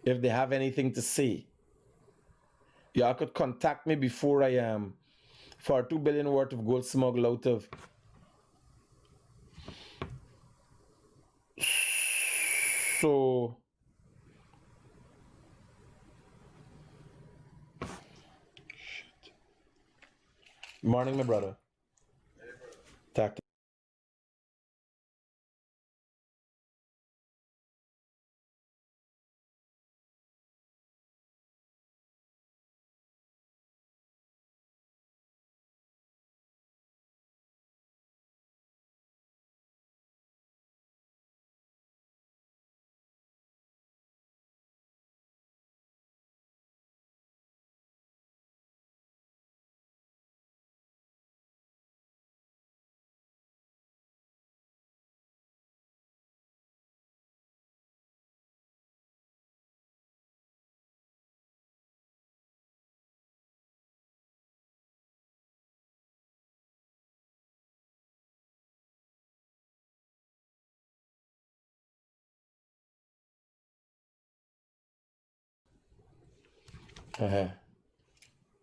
If they have anything to say. Y'all could contact me before I am for $2 billion worth of gold smuggled out of. So morning, my brother. Talk to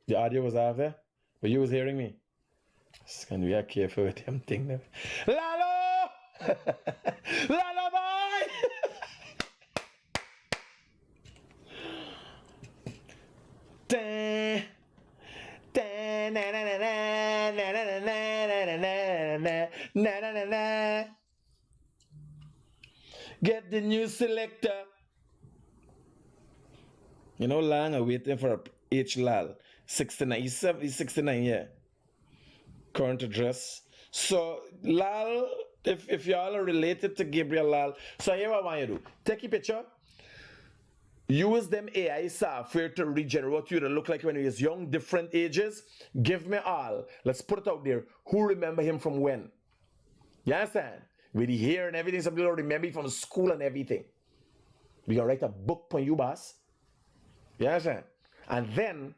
The audio was out there, but you was hearing me. Just gonna be careful with them thing now. Lalo! Lalo boy! Da, da, na, na, na, na, na, na, na, na, na, na, na, na. Get the new selector. You know, long I'm waiting for H. Lall. 69. He's 69, yeah. Current address. So, Lall, if y'all are related to Gabriel Lall, so here what I want you to do. Take a picture. Use them AI software to regenerate what you look like when he was young, different ages. Give me all. Let's put it out there. Who remember him from when? You understand? With the hair and everything, some people remember him from school and everything. We gonna write a book for you, boss. You understand? And then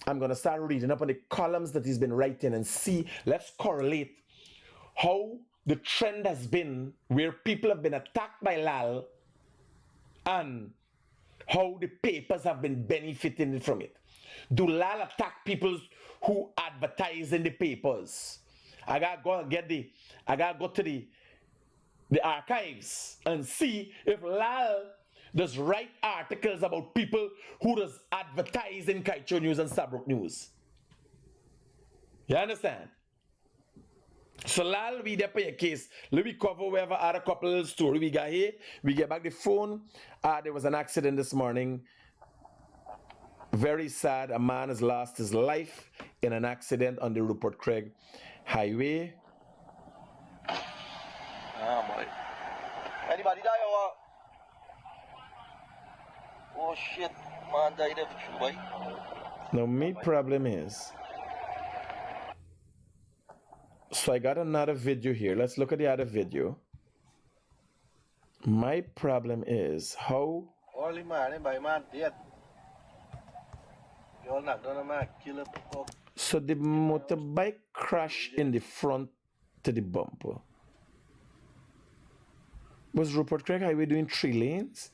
I'm going to start reading up on the columns that he's been writing and see, let's correlate how the trend has been where people have been attacked by Lall and how the papers have been benefiting from it. Do Lall attack people who advertise in the papers? I gotta go to the archives and see if Lall does write articles about people who does advertise in Kaicho News and Stabrook News. You understand? So Lall, we there for your case. Let me cover wherever other couple story we got here. We get back the phone. There was an accident this morning. Very sad. A man has lost his life in an accident on the Rupert Craig Highway. Ah, boy. Anybody die or what? Oh shit, man died of true, boy. Now, my problem is, so I got another video here. Let's look at the other video. My problem is how. Only man, anybody man dead. You're not gonna man kill a fuck. So the motorbike crashed in the front to the bumper. Was Rupert Craig Highway doing 3 lanes?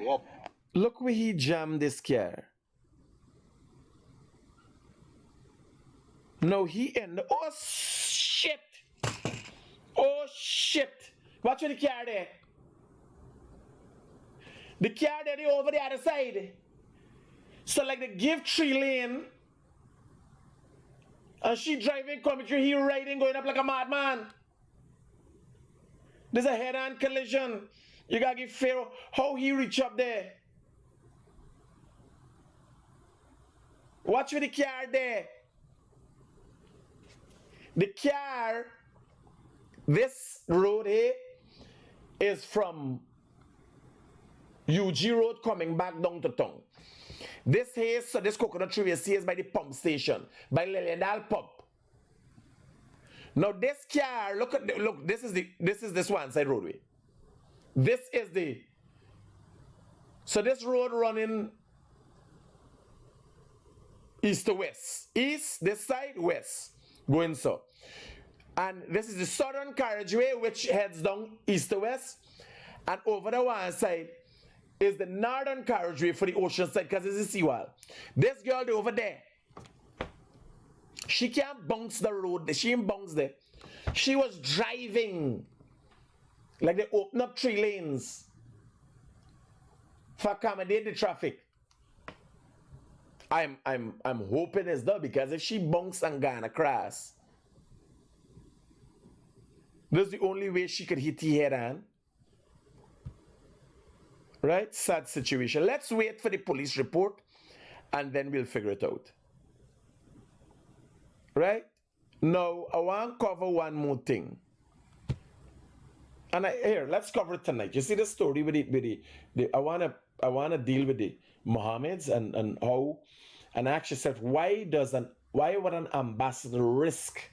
Yep. Look where he jammed this car. No, he ended. Oh shit! Oh shit! Watch the car there. The car there over the other side. So like they give 3 lane And she driving commentary, he riding, going up like a madman. There's a head-on collision. You gotta give Pharaoh how he reach up there. Watch with the car there. The car, this road here is from UG Road coming back down to town. This here, so this coconut tree you see is by the pump station, by Lilliandale Pump. Now this car, look, this is this one side roadway. This is the, so this road running east to west. East, this side, west, going so. And this is the southern carriageway which heads down east to west. And over the one side is the northern carriageway for the ocean side because it's a seawall. This girl over there, she can't bounce the road. She ain't bounce there. She was driving like they open up 3 lanes for accommodate the traffic. I'm hoping it's done because if she bunks and gone across, that's the only way she could hit the head on. Right? Sad situation. Let's wait for the police report and then we'll figure it out. Right? Now, I want to cover one more thing. And here, let's cover it tonight. You see the story with the I wanna deal with the Mohammeds and how, and I actually said why would an ambassador risk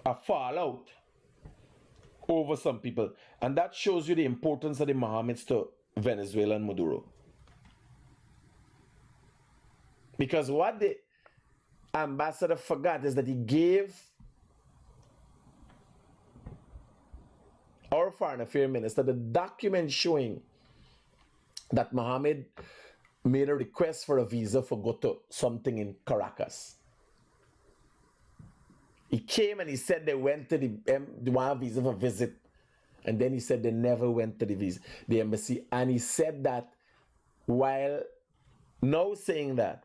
a fallout over some people, and that shows you the importance of the Mohammeds to Venezuela and Maduro. Because what the ambassador forgot is that he gave our foreign affairs minister the document showing that Mohammed made a request for a visa for go to something in Caracas. He came and he said they went to the one visa for visit, and then he said they never went to the embassy, and he said that while now saying that,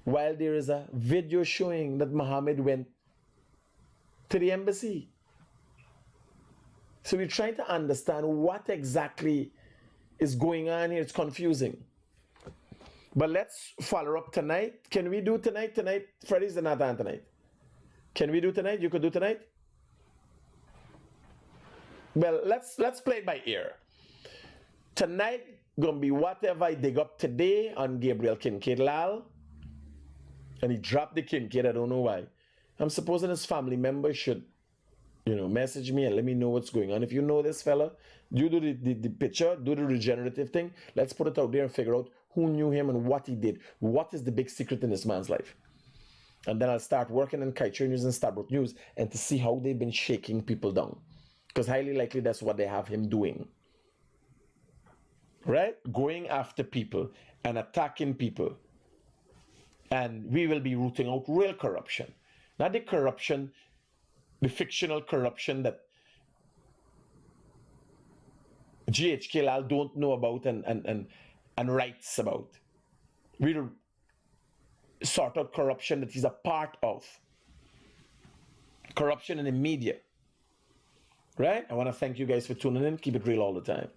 while there is a video showing that Mohammed went to the embassy. So we're trying to understand what exactly is going on here. It's confusing. But let's follow up tonight. Can we do tonight? Tonight, Freddy's not on tonight. Can we do tonight? You could do tonight? Well, let's play it by ear. Tonight gonna be whatever I dig up today on Gabriel Kincaid Lall. And he dropped the Kincaid, I don't know why. I'm supposing his family members should, message me and let me know what's going on. If you know this fella, you do the picture, do the regenerative thing. Let's put it out there and figure out who knew him and what he did. What is the big secret in this man's life? And then I'll start working in Kaiser News and Starbuck News and to see how they've been shaking people down. Because highly likely that's what they have him doing. Right? Going after people and attacking people. And we will be rooting out real corruption. Not the corruption, the fictional corruption that GHK Lall don't know about and writes about. We'll sort out corruption that he's a part of. Corruption in the media. Right? I want to thank you guys for tuning in. Keep it real all the time.